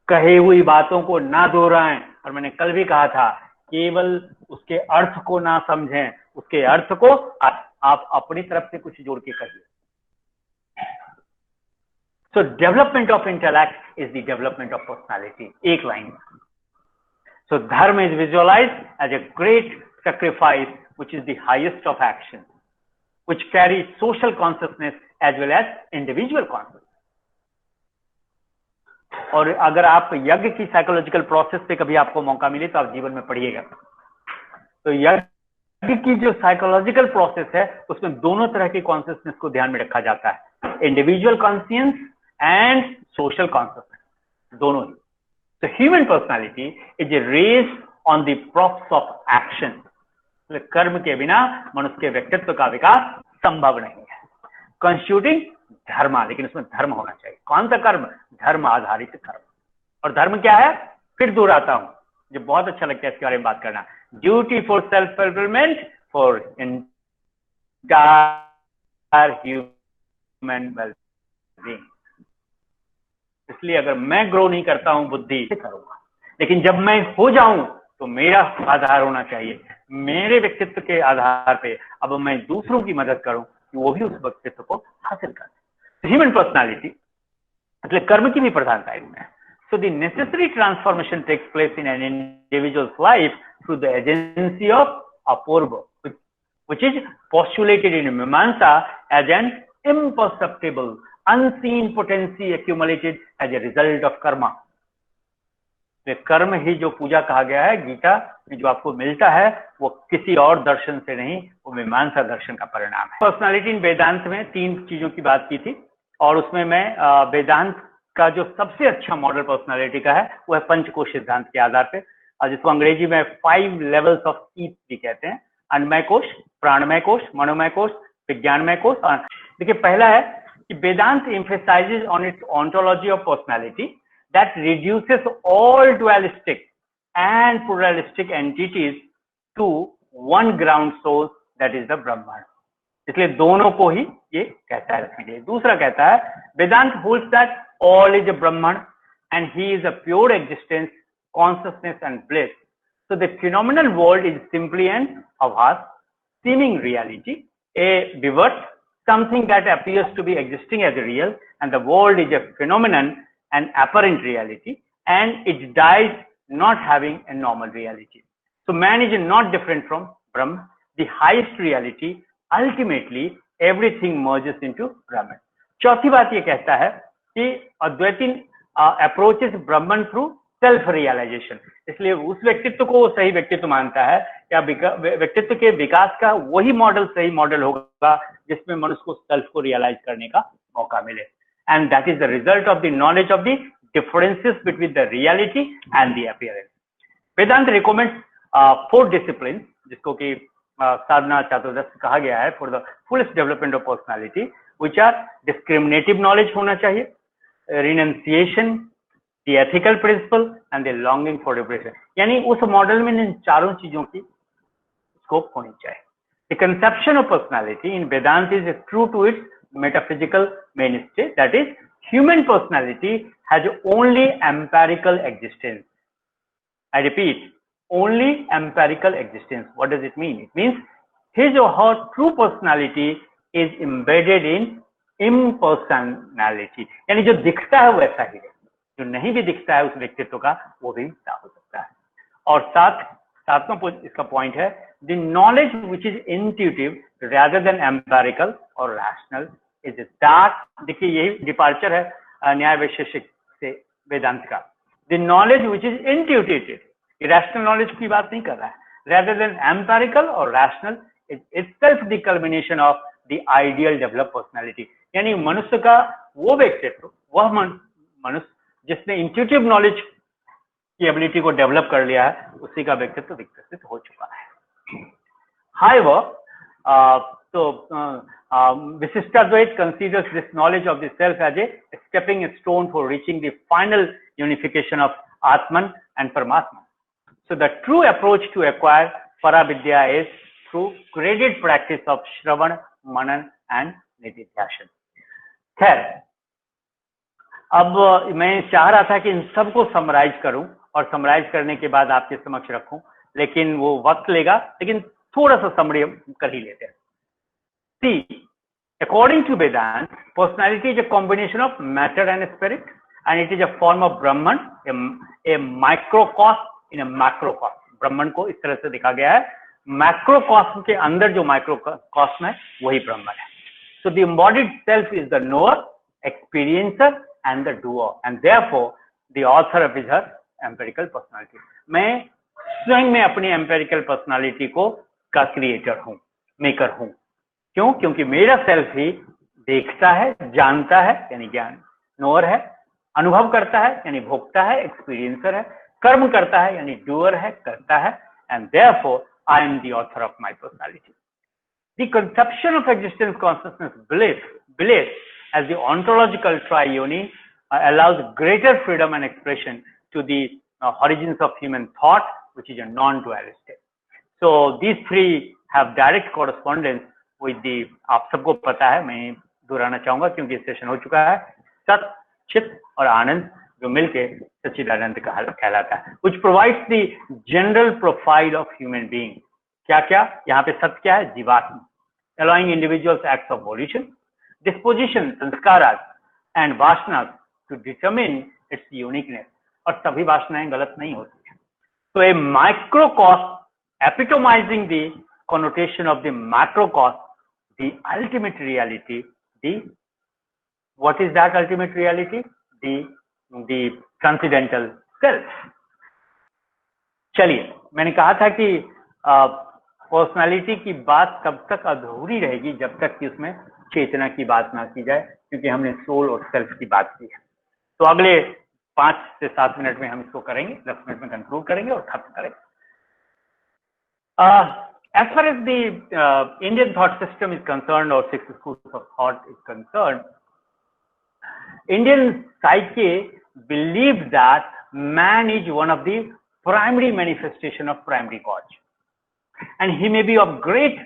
कही हुई बातों को ना दोहराएं, और मैंने कल भी कहा था केवल उसके अर्थ को ना समझें, उसके अर्थ को आप अपनी तरफ से कुछ जोड़ के कहिए। So development of intellect is the development of personality. एक line. So dharma is visualized as a great sacrifice, which is the highest of actions, which carries social consciousness as well as individual consciousness. और अगर आप यज्ञ की psychological process पे कभी आपको मौका मिले तो आप जीवन में पढ़िएगा। तो यज्ञ की जो साइकोलॉजिकल प्रोसेस है उसमें दोनों तरह की कॉन्शियसनेस को ध्यान में रखा जाता है, individual conscience and social consciousness, दोनों ही। तो human personality is a race on the props of action. कर्म के बिना मनुष्य के व्यक्तित्व का विकास संभव नहीं है। कॉन्स्टिट्यूटिंग धर्म, लेकिन उसमें धर्म होना चाहिए। कौन सा कर्म? धर्म आधारित कर्म। और धर्म क्या है? फिर दोहराता हूं, जो बहुत अच्छा लगता है इसके बारे में बात करना, duty for self fulfilment for entire human wellbeing. इसलिए अगर मैं ग्रो नहीं करता हूं बुद्धि से करूंगा, लेकिन जब मैं हो जाऊं तो मेरा आधार होना चाहिए, मेरे व्यक्तित्व के आधार पे अब मैं दूसरों की मदद करूं कि वो भी उस व्यक्तित्व को हासिल करें। ह्यूमन पर्सनालिटी मतलब कर्म की भी प्रधानता है। So the necessary transformation takes place in an individual's life through the agency of apurva, which is postulated in Mimamsa as an imperceptible, unseen potency accumulated as a result of karma. कर्म ही जो पूजा कहा गया है गीता में, जो आपको मिलता है वो किसी और दर्शन से नहीं, वो मीमांसा दर्शन का परिणाम है। पर्सनालिटी इन वेदांत में 3 चीजों की बात की थी, और उसमें मैं वेदांत का जो सबसे अच्छा मॉडल पर्सनालिटी का है वो है पंचकोश सिद्धांत के आधार पे, और जिसको अंग्रेजी में 5 लेवल्स ऑफ ईच भी कहते हैं। अन्नमय कोश, प्राणमय कोश, मनोमय कोश, विज्ञानमय कोश। देखिए पहला है कि Vedanta emphasises on its ontology of personality that reduces all dualistic and pluralistic entities to one ground source, that is the Brahman. इसलिए दोनों को ही ये कहता है रखने के लिए। दूसरा कहता है वेदांत holds that all is a Brahman and he is a pure existence, consciousness and bliss. So the phenomenal world is simply an avas, seeming reality, a vivat, something that appears to be existing as a real, and the world is a phenomenon, an apparent reality, and it dies not having a normal reality. So man is not different from Brahman, the highest reality. Ultimately everything merges into Brahman. चौथी बात ये कहता है कि अद्वैती approaches ब्रह्मन through self realisation. इसलिए उस व्यक्तित्व को वो सही व्यक्तित्व मानता है, या व्यक्तित्व के विकास का वही मॉडल सही मॉडल होगा जिसमें मनुष्य को सेल्फ को रियलाइज करने का मौका मिले। and that is the result of the knowledge of the differences between the reality and the appearance. Vedanta recommends 4 disciplines, जिसको कि साधना चातुर्दश कहा गया है, for the fullest development of personality, which are discriminative knowledge होना चाहिए, renunciation, the ethical principle and the longing for liberation. यानी उस model में इन चारों चीजों की स्कोप होनी चाहिए. The conception of personality in Vedanta is true to its metaphysical mainstay, that is, human personality has only empirical existence. I repeat, only empirical existence. What does it mean? It means his or her true personality is embedded in impersonality. यानी जो दिखता है वैसा ही है, जो नहीं भी दिखता है उस व्यक्तित्व का वो भी ऐसा हो सकता है. और सातवां इसका पॉइंट है, the knowledge which is intuitive rather than empirical or rational is that. देखिए यही डिपार्चर है न्याय वैशेषिक से वेदांत का. the knowledge which is intuitive, irrational knowledge की बात नहीं कर रहा है, rather than empirical or rational is itself the culmination of the ideal developed personality. यानी मनुष्य का वो व्यक्तित्व, वह मनुष्य जिसने इंट्यूटिव नॉलेज की एबिलिटी को डेवलप कर लिया है, उसी का व्यक्तित्व विकसित हो चुका है. However, Visishtadvait considers this knowledge of the self as a stepping stone for reaching the final unification of Atman and Paramatma. So the true approach to acquire Paravidya is through graded practice of Shravan, Manan and Nididhyasana. खैर, अब मैं चाह रहा था कि इन सबको summarise करूं और समराइज करने के बाद आपके समक्ष रखूं, लेकिन वो वक्त लेगा, लेकिन थोड़ा सा समरी कर ही लेते हैं. See, according to Vedanta, personality is a combination of matter and spirit, and it is a form of Brahman, a microcosm in a macrocosm. ब्रह्मन को इस तरह से देखा गया है, मैक्रोकॉस्म के अंदर जो माइक्रोकॉस्म है वही ब्रह्मन है. So the embodied self is the knower, experiencer and the doer, and therefore the author of her empirical personality. मैं स्वयं में अपनी empirical personality को का क्रिएटर हूँ, मेकर हूँ. क्यों? क्योंकि मेरा सेल्फ ही देखता है, जानता है यानी ज्ञान, नोअर है, अनुभव करता है यानी भोगता है, एक्सपीरियंसर है, कर्म करता है यानी डूअर है, करता है, and therefore I am the author of my personality. The conception of existence consciousness belief as the ontological triune allows greater freedom and expression to the origins of human thought, which is a non-dualistic. So these three have direct correspondence with the, आप सबको पता है, मैं दोहराना चाहूंगा क्योंकि session हो चुका है, सत, चित और आनंद जो मिलके सच्चिदानंद कहलाता है, which provides the general profile of human being. क्या क्या यहाँ पे सत्य क्या है? जीवात्मा, allowing individuals acts of volition, disposition, samskaras and वासनास to determine its uniqueness. और सभी वासनाएं गलत नहीं होती हैं. So a microcosm epitomizing the connotation of the macrocosm, the ultimate reality, what is that ultimate reality? The transcendental self. चलिए, मैंने कहा था कि पर्सनालिटी की बात तब तक अधूरी रहेगी जब तक कि उसमें चेतना की बात ना की जाए, क्योंकि हमने सोल और सेल्फ की बात की है. तो अगले 5 से 7 मिनट में हम इसको करेंगे, 10 मिनट में कंक्लूड करेंगे और खत्म करेंगे. As far as the Indian thought system is concerned, or 6 schools of thought is concerned, Indian psyche believes that man is one of the primary manifestation of primary God, and he may be of great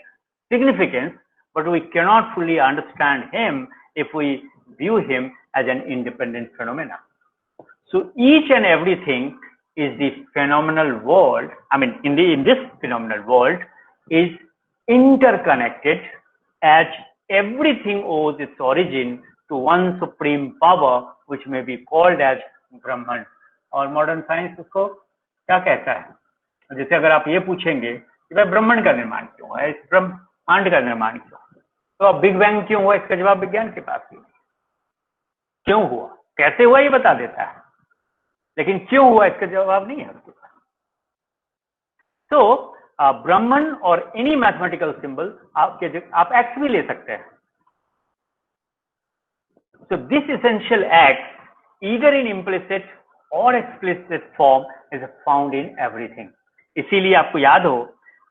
significance, but we cannot fully understand him if we view him as an independent phenomena. So each and everything is the phenomenal world. I mean, in this phenomenal world is interconnected, as everything owes its origin to one supreme power, which may be called as Brahman. और modern science उसको क्या कहता है? जैसे अगर आप ये पूछेंगे कि भाई ब्रह्मांड का निर्माण क्यों हुआ, इस ब्रह्मांड का निर्माण क्यों, तो अब बिग बैंग क्यों हुआ, इसका जवाब विज्ञान के पास ही. क्यों हुआ, कैसे हुआ ये बता देता है, लेकिन क्यों हुआ इसका जवाब नहीं है उसके पास. तो ब्रह्मन और एनी मैथमेटिकल सिंबल आप एक्स भी ले सकते हैं. So this essential act, either in implicit or explicit form, is found in everything. इसीलिए आपको याद हो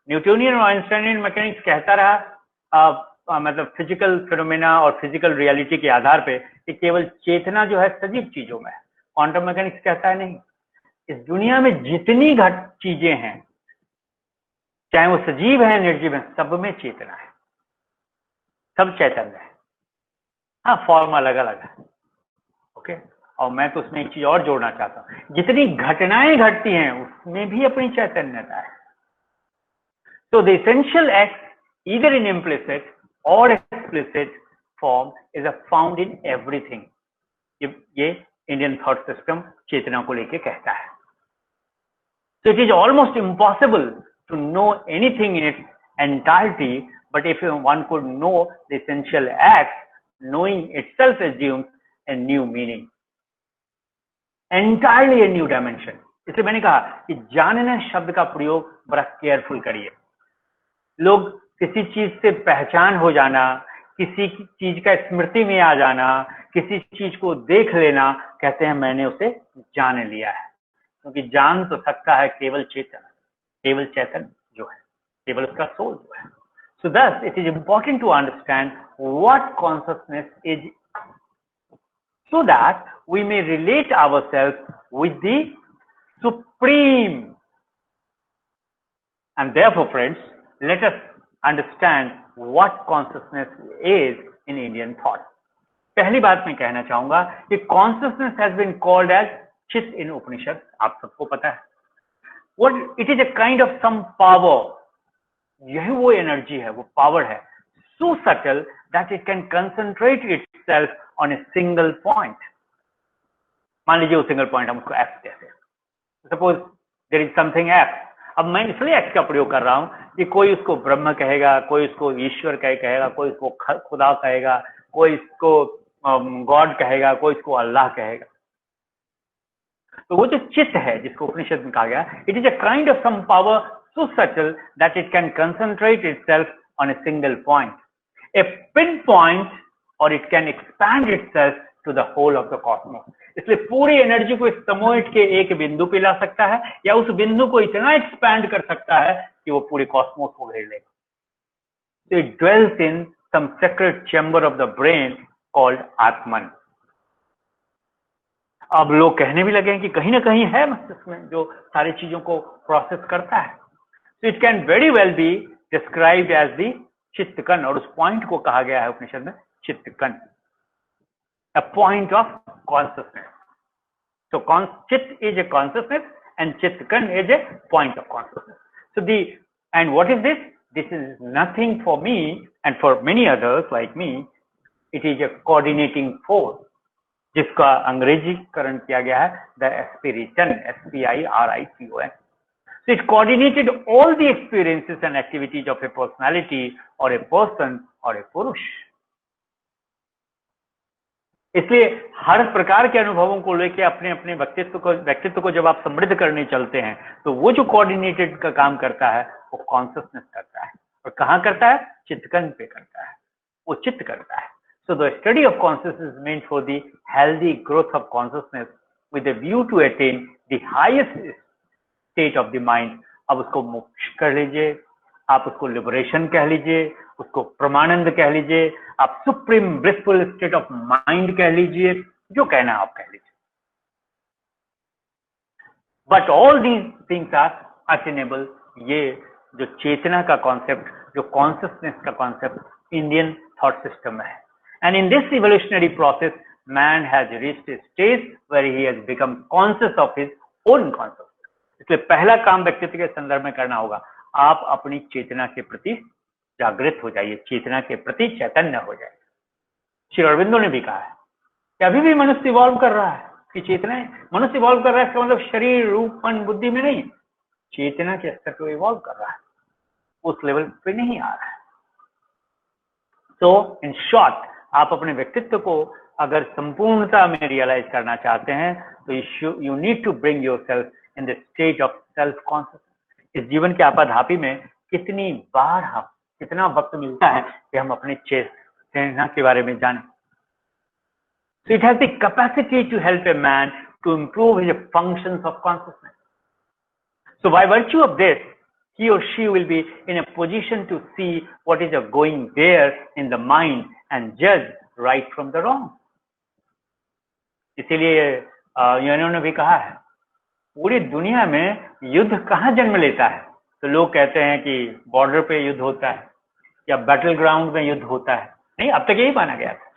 न्यूटोनियन और आइंस्टाइनियन मैकेनिक्स कहता रहा मतलब फिजिकल फिनोमेना और फिजिकल रियलिटी के आधार पे कि केवल चेतना जो है सजीव चीजों में है। क्वांटम मैकेनिक्स कहता है नहीं, इस दुनिया में जितनी घट चीजें हैं, चाहे वो सजीव है निर्जीव है, सब में चेतना है, सब चैतन्य है। हाँ, फॉर्म अलग अलग है, ओके। और मैं तो उसमें एक चीज और जोड़ना चाहता हूं, जितनी घटनाएं घटती हैं उसमें भी अपनी चैतन्यता है। So the essential act, either in implicit or explicit form, is found in everything. ये इंडियन थॉट सिस्टम चेतना को लेके कहता है। So it is almost impossible to know anything in its entirety, but if one could know the essential act, knowing itself assumes a new meaning, entirely a new dimension. इसलिए मैंने कहा कि जानना शब्द का प्रयोग बड़ा केयरफुल करिए। लोग किसी चीज से पहचान हो जाना, किसी चीज का स्मृति में आ जाना, किसी चीज को देख लेना, कहते हैं मैंने उसे जान लिया है, क्योंकि जान तो सकता है केवल चेतन, केवल चैतन्य जो है, केवल उसका सोल जो है। So thus it is important to understand what consciousness is, so that we may relate ourselves with the Supreme. And therefore, friends, let us understand what consciousness is in Indian thought. पहली बात मैं कहना चाहूंगा कि consciousness has been called as चित्त in Upanishad, आप सबको पता है। What it is a kind of some power, यही वो एनर्जी है, वो पावर है, so subtle that it can concentrate itself on a single point. मान लीजिए वो सिंगल पॉइंट हम उसको F कहते हैं। Suppose there is something F. अब मैं इसलिए एक्स का प्रयोग कर रहा हूं कि कोई उसको ब्रह्म कहेगा, कोई उसको ईश्वर कहेगा, कोई उसको खुदा कहेगा, कोई इसको गॉड कहेगा, कोई इसको अल्लाह कहेगा। तो वो जो चित्त है जिसको उपनिषद में कहा गया, it is a kind of some power so subtle that it can concentrate itself on a single point, a pin point, और it can expand itself to the whole of the cosmos. इसलिए पूरी energy को समेट के एक बिंदु पे ला सकता है, या उस बिंदु को इतना एक्सपैंड कर सकता है कि वो पूरे कॉस्मोस को घेर लेगा। So it dwells in some secret chamber of the brain called आत्मन। अब लोग कहने भी लगे हैं कि कहीं ना कहीं है मस्तिष्क में जो सारी चीजों को प्रोसेस करता है। So it can very well be described as the चित्तकन, और उस पॉइंट को कहा गया है उपनिषद में चित्तकन, a point of consciousness. So Chit is a consciousness and Chitkan is a point of consciousness. So and what is this? This is nothing for me and for many others like me. It is a coordinating force, जिसका अंग्रेजीकरण किया गया है the aspiration, SPIRITON. So it coordinated all the experiences and activities of a personality or a person or a purush. इसलिए हर प्रकार के अनुभवों को लेकर अपने अपने व्यक्तित्व को जब आप समृद्ध करने चलते हैं, तो वो जो कोऑर्डिनेटेड का काम करता है वो कॉन्शियसनेस करता है। और कहाँ करता है? चित्तकन पे करता है, वो चित्त करता है। So the study of consciousness is meant for the healthy growth of consciousness with the view to attain the highest state of the mind. अब उसको मोक्ष कर लीजिए, आप उसको लिबरेशन कह लीजिए, उसको परमानंद कह लीजिए, आप supreme blissful state of mind कह लीजिए, जो कहना आप कह लीजिए। But all these things are attainable. ये जो चेतना का कॉन्सेप्ट, जो कॉन्शियसनेस का कॉन्सेप्ट इंडियन थॉट सिस्टम में है। And in this evolutionary process man has reached a stage where he has become conscious of his own consciousness. इसलिए पहला काम व्यक्तित्व के संदर्भ में करना होगा, आप अपनी चेतना के प्रति जागृत हो जाइए, चेतना के प्रति चैतन्य हो जाए। श्री अरविंदो ने भी कहा है कि अभी भी मनुष्य इवॉल्व कर रहा है, कि चेतना मनुष्य इवॉल्व कर रहा है, इसका मतलब शरीर रूप मन बुद्धि में नहीं, चेतना के स्तर पर इवॉल्व कर रहा है, उस लेवल पे नहीं आ रहा है। तो इन शॉर्ट, आप अपने व्यक्तित्व को अगर संपूर्णता में रियलाइज करना चाहते हैं तो you need to bring yourself in the state of self consciousness. इस जीवन के आपाधापी में कितनी बार हम, कितना वक्त मिलता है कि हम अपने चेतना के बारे में जानें। So it has the capacity to help a man to improve his functions of consciousness. So by virtue of this, he or she will be in a position to see what is going there in the mind and judge right from the wrong. इसीलिए इन्होंने भी कहा है, पूरी दुनिया में युद्ध कहाँ जन्म लेता है? तो लोग कहते हैं कि बॉर्डर पे युद्ध होता है या बैटल ग्राउंड में युद्ध होता है। नहीं, अब तक यही माना गया था,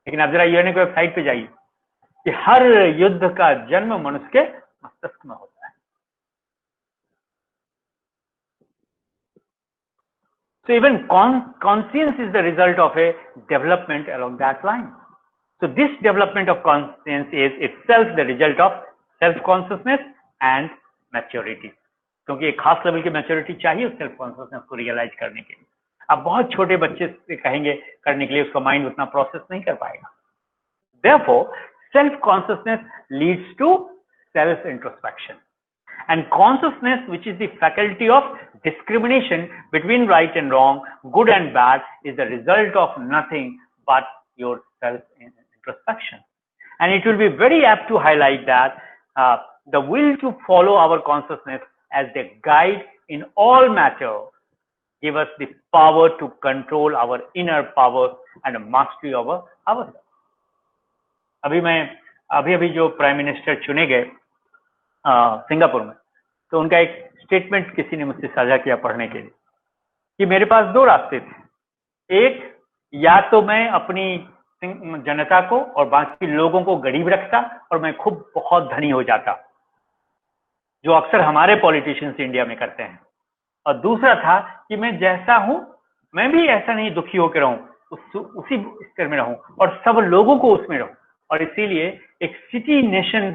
लेकिन अब जरा यूएनए की वेबसाइट पे जाइए कि हर युद्ध का जन्म मनुष्य के मस्तिष्क में होता है। So even conscience is the result of a development along that line. So this development of conscience is itself the result of self-consciousness and maturity. क्योंकि एक खास लेवल की मैच्योरिटी चाहिए उस सेल्फ कॉन्शियसनेस को रियलाइज करने के लिए। अब बहुत छोटे बच्चे से कहेंगे करने के लिए, उसका माइंड उतना प्रोसेस नहीं कर पाएगा। Therefore, self-consciousness leads to self-introspection. And consciousness, which is the faculty of discrimination between right and wrong, good and bad, is the result of nothing but your self-introspection. And it will be very apt to highlight that the will to follow our consciousness as the guide in all matter give us the power to control our inner powers and mastery over ourselves. अभी जो prime minister चुने गए Singapore में, तो उनका एक statement किसी ने मुझसे साझा किया पढ़ने के लिए कि मेरे पास दो रास्ते थे। एक, या तो मैं अपनी जनता को और बाकी लोगों को गरीब रखता और मैं खूब बहुत धनी हो जाता, जो अक्सर हमारे पॉलिटिशियंस इंडिया में करते हैं। और दूसरा था कि मैं जैसा हूं मैं भी ऐसा नहीं दुखी होकर रहूं, उसी स्तर में रहूं और सब लोगों को उसमें रहूं। और इसीलिए एक सिटी नेशन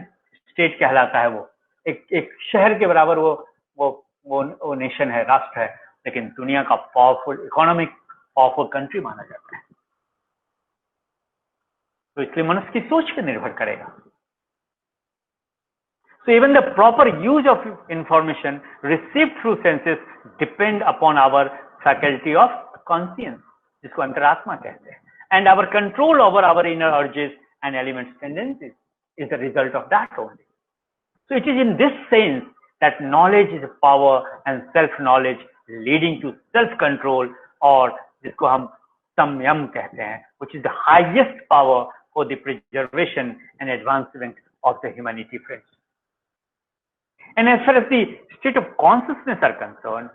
स्टेट कहलाता है, वो एक शहर के बराबर वो नेशन है, राष्ट्र है, लेकिन दुनिया का पावरफुल इकोनॉमिक पावरफुल कंट्री माना जाता है। तो इसलिए मनुष्य की सोच पर निर्भर करेगा। So even the proper use of information received through senses depend upon our faculty of conscience, जिसको अंतरात्मा कहते हैं, and our control over our inner urges and elements tendencies is the result of that only. So it is in this sense that knowledge is power and self-knowledge leading to self-control, और जिसको हम संयम कहते हैं, which is the highest power for the preservation and advancement of the humanity friends. And as far as the state of consciousness are concerned,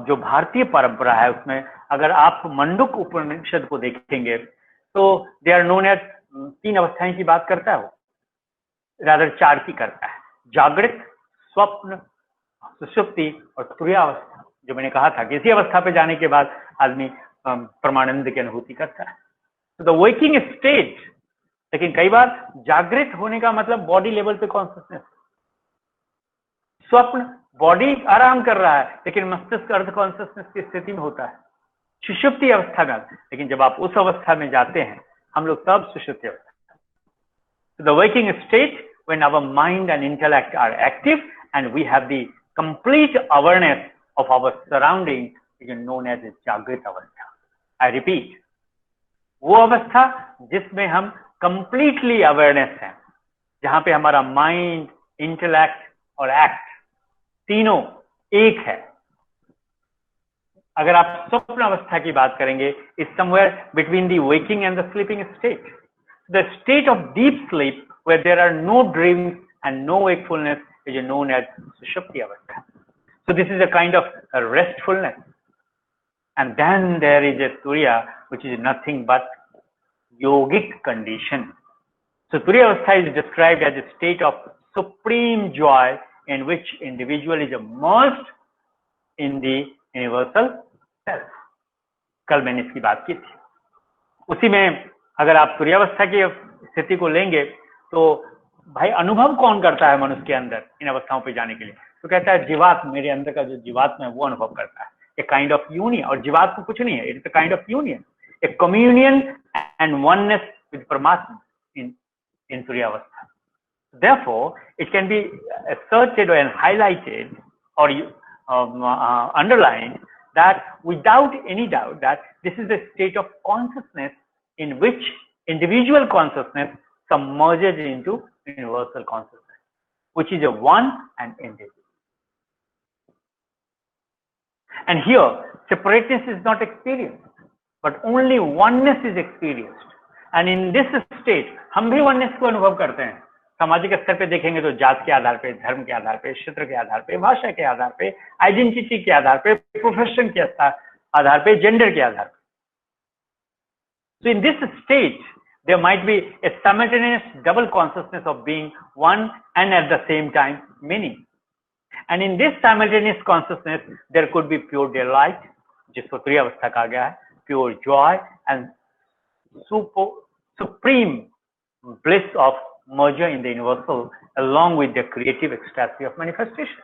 जो भारतीय परंपरा है उसमें अगर आप मंडूक उपनिषद को देखेंगे तो दे आर नोन एज 3 अवस्थाएं की बात करता है वो, रादर 4 की करता है, जागृत, स्वप्न, सुषुप्ति और तुरीयावस्था। जो मैंने कहा था कि इसी अवस्था पे जाने के बाद आदमी परमानंद की अनुभूति करता है, तो द वेकिंग स्टेट। लेकिन कई बार जागृत होने का मतलब बॉडी लेवल पे कॉन्शियसनेस, स्वप्न बॉडी आराम कर रहा है लेकिन मस्तिष्क अर्ध कॉन्शियसनेस की स्थिति में होता है, सुषुप्ति अवस्था में। लेकिन जब आप उस अवस्था में जाते हैं, हम लोग तब सुषुप्ति अवस्था, the waking state when our mind and intellect are active and we have the complete awareness of our surrounding is known as जागृत अवस्था। I repeat, वो अवस्था जिसमें हम completely awareness है, जहां पे हमारा माइंड, इंटेलेक्ट और एक्ट तीनों एक है। अगर आप स्वप्न अवस्था की बात करेंगे, is somewhere between the waking and the sleeping state. The state of deep sleep where there are no dreams and no wakefulness is known as sushupti avastha. So this is a kind of a restfulness. And then there is a turiya, which is nothing but yogic condition. So turiya avastha is described as a state of supreme joy in which individual is immersed in the universal self. कल मैंने इसकी बात की थी। उसी में अगर आप तुरीयावस्था की स्थिति को लेंगे तो भाई अनुभव कौन करता है मनुष्य के अंदर इन अवस्थाओं पे जाने के लिए? तो कहता है जीवात्मा, मेरे अंदर का जो जीवात्मा है वो अनुभव करता है, ए काइंड ऑफ यूनियन। और जीवात्मा कुछ नहीं है, it is a kind of union, A communion and oneness with परमात्मा इन तुरीयावस्था। Therefore, it can be asserted and highlighted or underlined that without any doubt that this is a state of consciousness in which individual consciousness submerges into universal consciousness, which is a one and ended. And here, separateness is not experienced, but only oneness is experienced. And in this state, हम भी oneness को अनुभव करते हैं. सामाजिक स्तर पे देखेंगे तो जात के आधार पे, धर्म के आधार पे, क्षेत्र के आधार पे, भाषा के आधार पे, आइडेंटिटी के आधार पे, प्रोफेशन के आधार पे, जेंडर के आधार पे. So in this state, there might be a simultaneous double consciousness of being one and at the same time meaning. And in this simultaneous consciousness, there could be pure delight, जिसको तुरीय अवस्था कहा गया है, pure joy and supreme bliss of merger in the universal, along with the creative ecstasy of manifestation.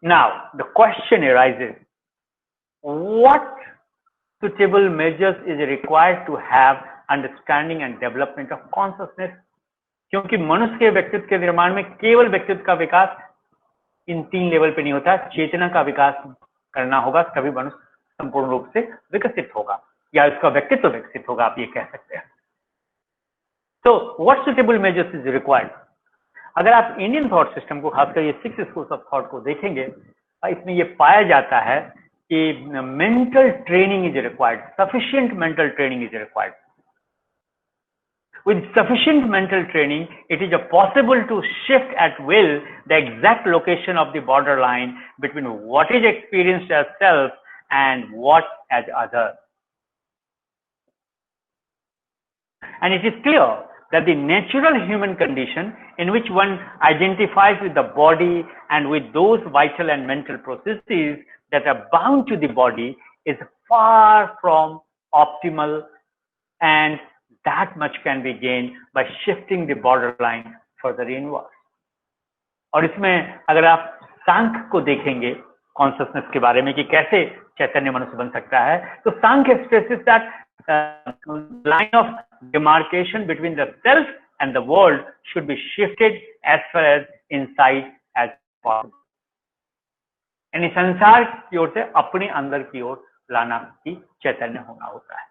Now, the question arises, what suitable measures is required to have understanding and development of consciousness? क्योंकि मनुष्य के व्यक्तित्व के निर्माण में केवल व्यक्तित्व का विकास इन 3 लेवल पे नहीं होता, चेतना का विकास करना होगा, तभी मनुष्य संपूर्ण रूप से विकसित होगा या उसका व्यक्तित्व विकसित होगा, आप ये कह सकते हैं. तो what suitable measures is required? अगर आप इंडियन थॉट सिस्टम को, खासकर ये 6 स्कूल्स ऑफ थॉट को देखेंगे, इसमें ये पाया जाता है कि mental training is required, sufficient mental training is required. With sufficient mental training, it is possible to shift at will the exact location of the borderline between what is experienced as self and what as other. And it is clear that the natural human condition in which one identifies with the body and with those vital and mental processes that are bound to the body is far from optimal, and that much can be gained by shifting the borderline further inward. और इसमें अगर आप सांख्य को देखेंगे consciousness के बारे में कि कैसे चैतन्य मनुष्य बन सकता है, तो Samkhya stresses that line of demarcation between the self and the world should be shifted as far as inside as possible. यानी संसार की ओर से अपने अंदर की ओर लाना ही चैतन्य होना होता है.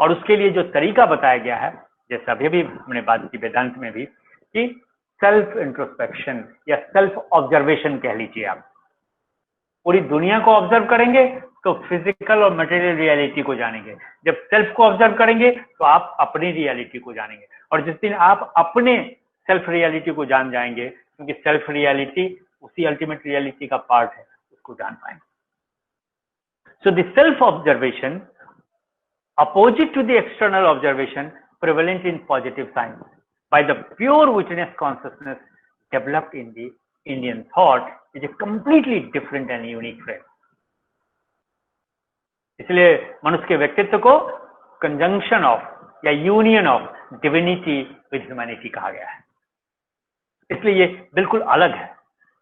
और उसके लिए जो तरीका बताया गया है, जैसे अभी भी हमने बात की वेदांत में भी, कि सेल्फ इंट्रोस्पेक्शन या सेल्फ ऑब्जर्वेशन कह लीजिए. आप पूरी दुनिया को ऑब्जर्व करेंगे तो फिजिकल और मटेरियल रियलिटी को जानेंगे. जब सेल्फ को ऑब्जर्व करेंगे तो आप अपनी रियलिटी को जानेंगे. और जिस दिन आप अपने सेल्फ रियलिटी को जान जाएंगे, क्योंकि सेल्फ रियलिटी उसी अल्टीमेट रियलिटी का पार्ट है, उसको जान पाएंगे. So the self observation opposite to the external observation prevalent in positive science by the pure witness consciousness developed in the Indian thought is a completely different and unique frame. इसलिए मनुष्य के व्यक्तित्व को conjunction of या union of divinity with humanity कहा गया है. इसलिए ये बिल्कुल अलग है.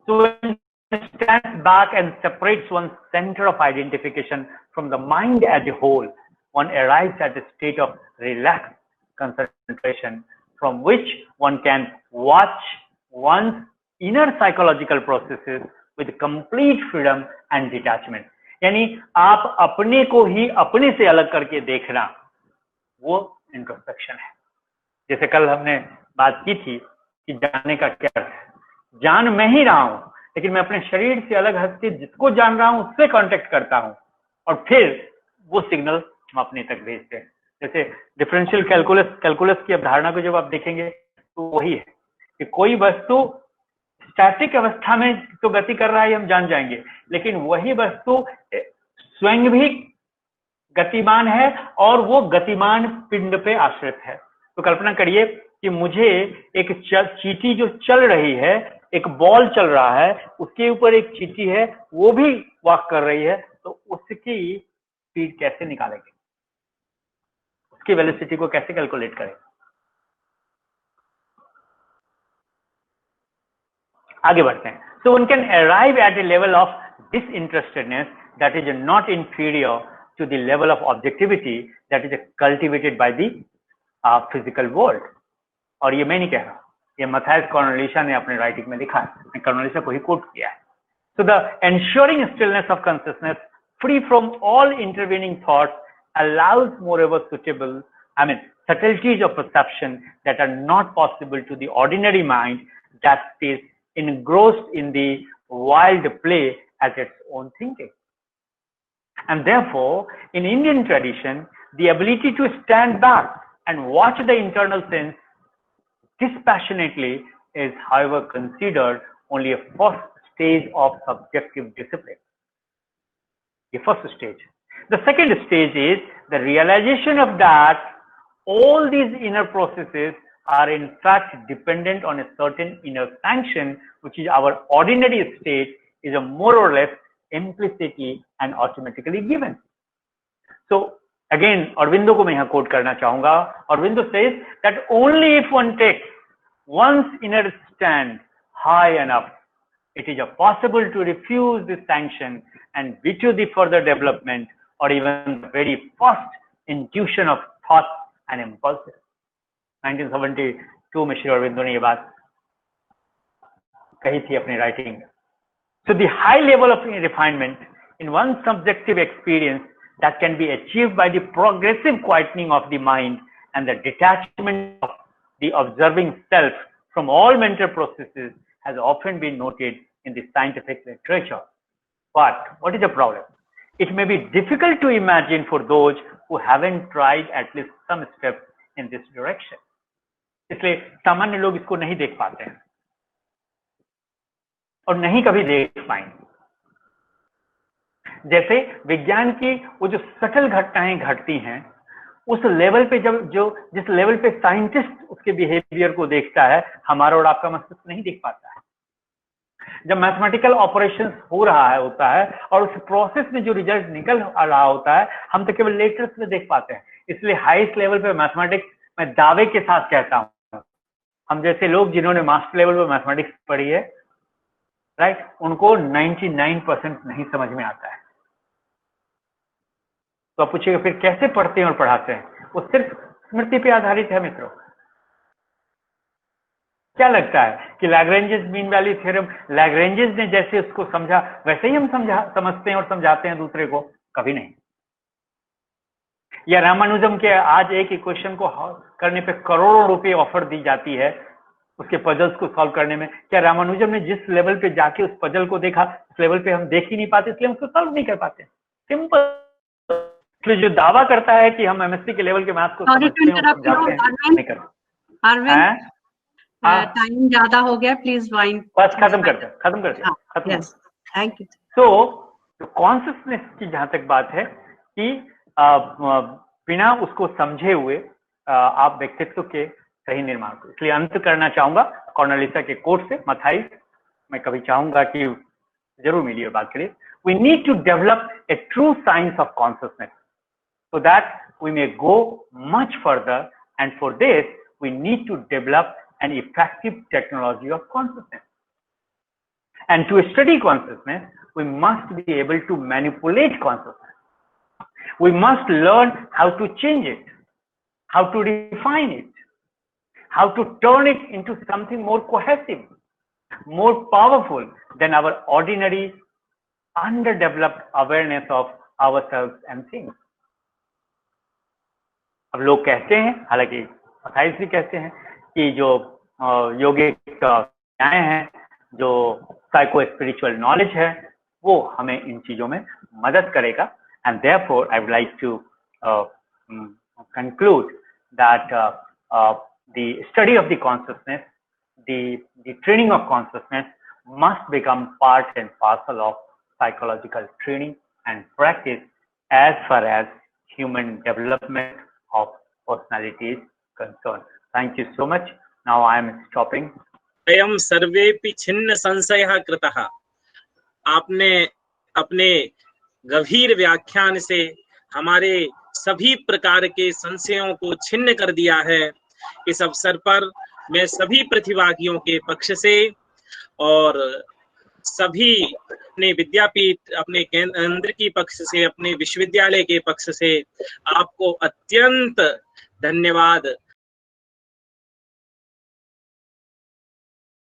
So when one stands back and separates one's center of identification from the mind as a whole, one arrives at a state of relaxed concentration from which one can watch one's inner psychological processes with complete freedom and detachment. यानी आप अपने को ही अपने से अलग करके देखना, वो इंट्रोस्पेक्शन है. जैसे कल हमने बात की थी कि जानने का क्या अर्थ है. जान मैं ही रहा हूं, लेकिन मैं अपने शरीर से अलग हट के जिसको जान रहा हूं उससे कांटेक्ट करता हूं, और फिर वो सिग्नल हम अपने तक भेजते हैं. जैसे डिफरेंशियल कैलकुलस की अवधारणा को जब आप देखेंगे तो वही है कि कोई वस्तु स्टैटिक अवस्था में तो गति कर रहा है, हम जान जाएंगे, लेकिन वही वस्तु स्वयं भी गतिमान है और वो गतिमान पिंड पे आश्रित है. तो कल्पना करिए कि मुझे एक चींटी जो चल रही है, एक बॉल चल रहा है, उसके ऊपर एक चींटी है, वो भी वॉक कर रही है, तो उसकी स्पीड कैसे निकालेंगे, उसकी वेलोसिटी को कैसे कैलकुलेट करें? आगे बढ़ते हैं. So one can arrive at a level of disinterestedness that is not inferior to the level of objectivity that is cultivated by the physical world. और ये मैं नहीं कह रहा, ये मैथायस कॉर्नेलिसा ने अपने राइटिंग में लिखा है, मैंने कॉर्नेलिसा को ही कोट किया है. So the ensuring stillness of consciousness free from all intervening thoughts allows moreover suitable I mean, subtleties of perception that are not possible to the ordinary mind that is engrossed in the wild play as its own thinking. And therefore, in Indian tradition, the ability to stand back and watch the internal sense dispassionately is, however, considered only a first stage of subjective discipline. The first stage. The second stage is the realization of that all these inner processes are in fact dependent on a certain inner sanction, which is our ordinary state is a more or less implicitly and automatically given. So again, Aurobindo को मैं यहाँ quote करना चाहूँगा. Aurobindo says that only if one takes one's inner stand high enough, it is possible to refuse this sanction and veto the further development or even the very first intuition of thought and impulses. 1972 में श्री अरविंदो ने ये बात कही थी अपनी writing में. So the high level of refinement in one's subjective experience that can be achieved by the progressive quietening of the mind and the detachment of the observing self from all mental processes has often been noted in the scientific literature. But what is the problem? It may be difficult to imagine for those who haven't tried at least some steps in this direction. इसलिए सामान्य लोग इसको नहीं देख पाते हैं और नहीं कभी देख पाएंगे. जैसे विज्ञान की वो जो सटल घटनाएं घटती हैं, उस लेवल पे जिस लेवल पे साइंटिस्ट उसके बिहेवियर को देखता है, हमारा और आपका मस्तिष्क नहीं देख पाता है. जब मैथमेटिकल ऑपरेशंस हो रहा है होता है और उस प्रोसेस में जो रिजल्ट निकल रहा होता है, हम तो केवल लेटर्स में देख पाते हैं. इसलिए हाईएस्ट लेवल पे मैथमेटिक्स मैं दावे के साथ कहता हूं, हम जैसे लोग जिन्होंने मास्टर लेवल पे मैथमेटिक्स पढ़ी है, राइट, उनको 99% नहीं समझ में आता है. तो आप पूछिएगा फिर कैसे पढ़ते हैं और पढ़ाते हैं? वो सिर्फ स्मृति पे आधारित है मित्रों. क्या लगता है कि Lagrange's mean value theorem, Lagrange's ने जैसे उसको समझा वैसे ही हम समझते हैं और समझाते हैं दूसरे को? कभी नहीं. या रामानुजम के आज एक इक्वेशन को करने पे करोड़ों रुपए ऑफर दी जाती है उसके पजल्स को सॉल्व करने में. क्या रामानुजम ने जिस लेवल पे जाके उस पजल को देखा, उस लेवल पे हम देख ही नहीं पाते, इसलिए हम उसको सॉल्व नहीं कर पाते. सिंपल. इसलिए जो दावा करता है कि हम एमएससी के लेवल के मैथ को समझते हैं और समझाते हैं, नहीं करते.
टाइम ज्यादा हो गया, प्लीज वाइंड.
बस खत्म करते.
Thank you.
तो कॉन्शियसनेस की जहां तक बात है कि बिना उसको समझे हुए आप व्यक्तित्व के सही निर्माण को, इसलिए अंत करना चाहूंगा कॉर्नेलिसा के कोट से. मथाई मैं कभी चाहूंगा कि जरूर मिलिए बात के लिए. We need to develop a true science of consciousness so that we may go much further, and for this we need to develop an effective technology of consciousness. And to study consciousness, we must be able to manipulate consciousness. We must learn how to change it, how to refine it, how to turn it into something more cohesive, more powerful than our ordinary underdeveloped awareness of ourselves and things. अब लोग कहते हैं, हालांकि Matthias भी कहते हैं कि जो योगिक न्याय है, जो साइको स्पिरिचुअल नॉलेज है, वो हमें इन चीजों में मदद करेगा. And therefore I would like to conclude that the study of the consciousness, the training of consciousness must become part and parcel of psychological training and practice as far as human development of personality is concerned. Thank you so much. Now I am stopping.
अयं सर्वेपि छिन्न संशयः कृतः. आपने अपने गंभीर व्याख्यान से हमारे सभी प्रकार के संशयों को छिन्न कर दिया है. इस अवसर पर मैं सभी प्रतिभागियों के पक्ष से और सभी अपने विद्यापीठ, अपने केंद्र की पक्ष से, अपने विश्वविद्यालय के पक्ष से आपको अत्यंत धन्यवाद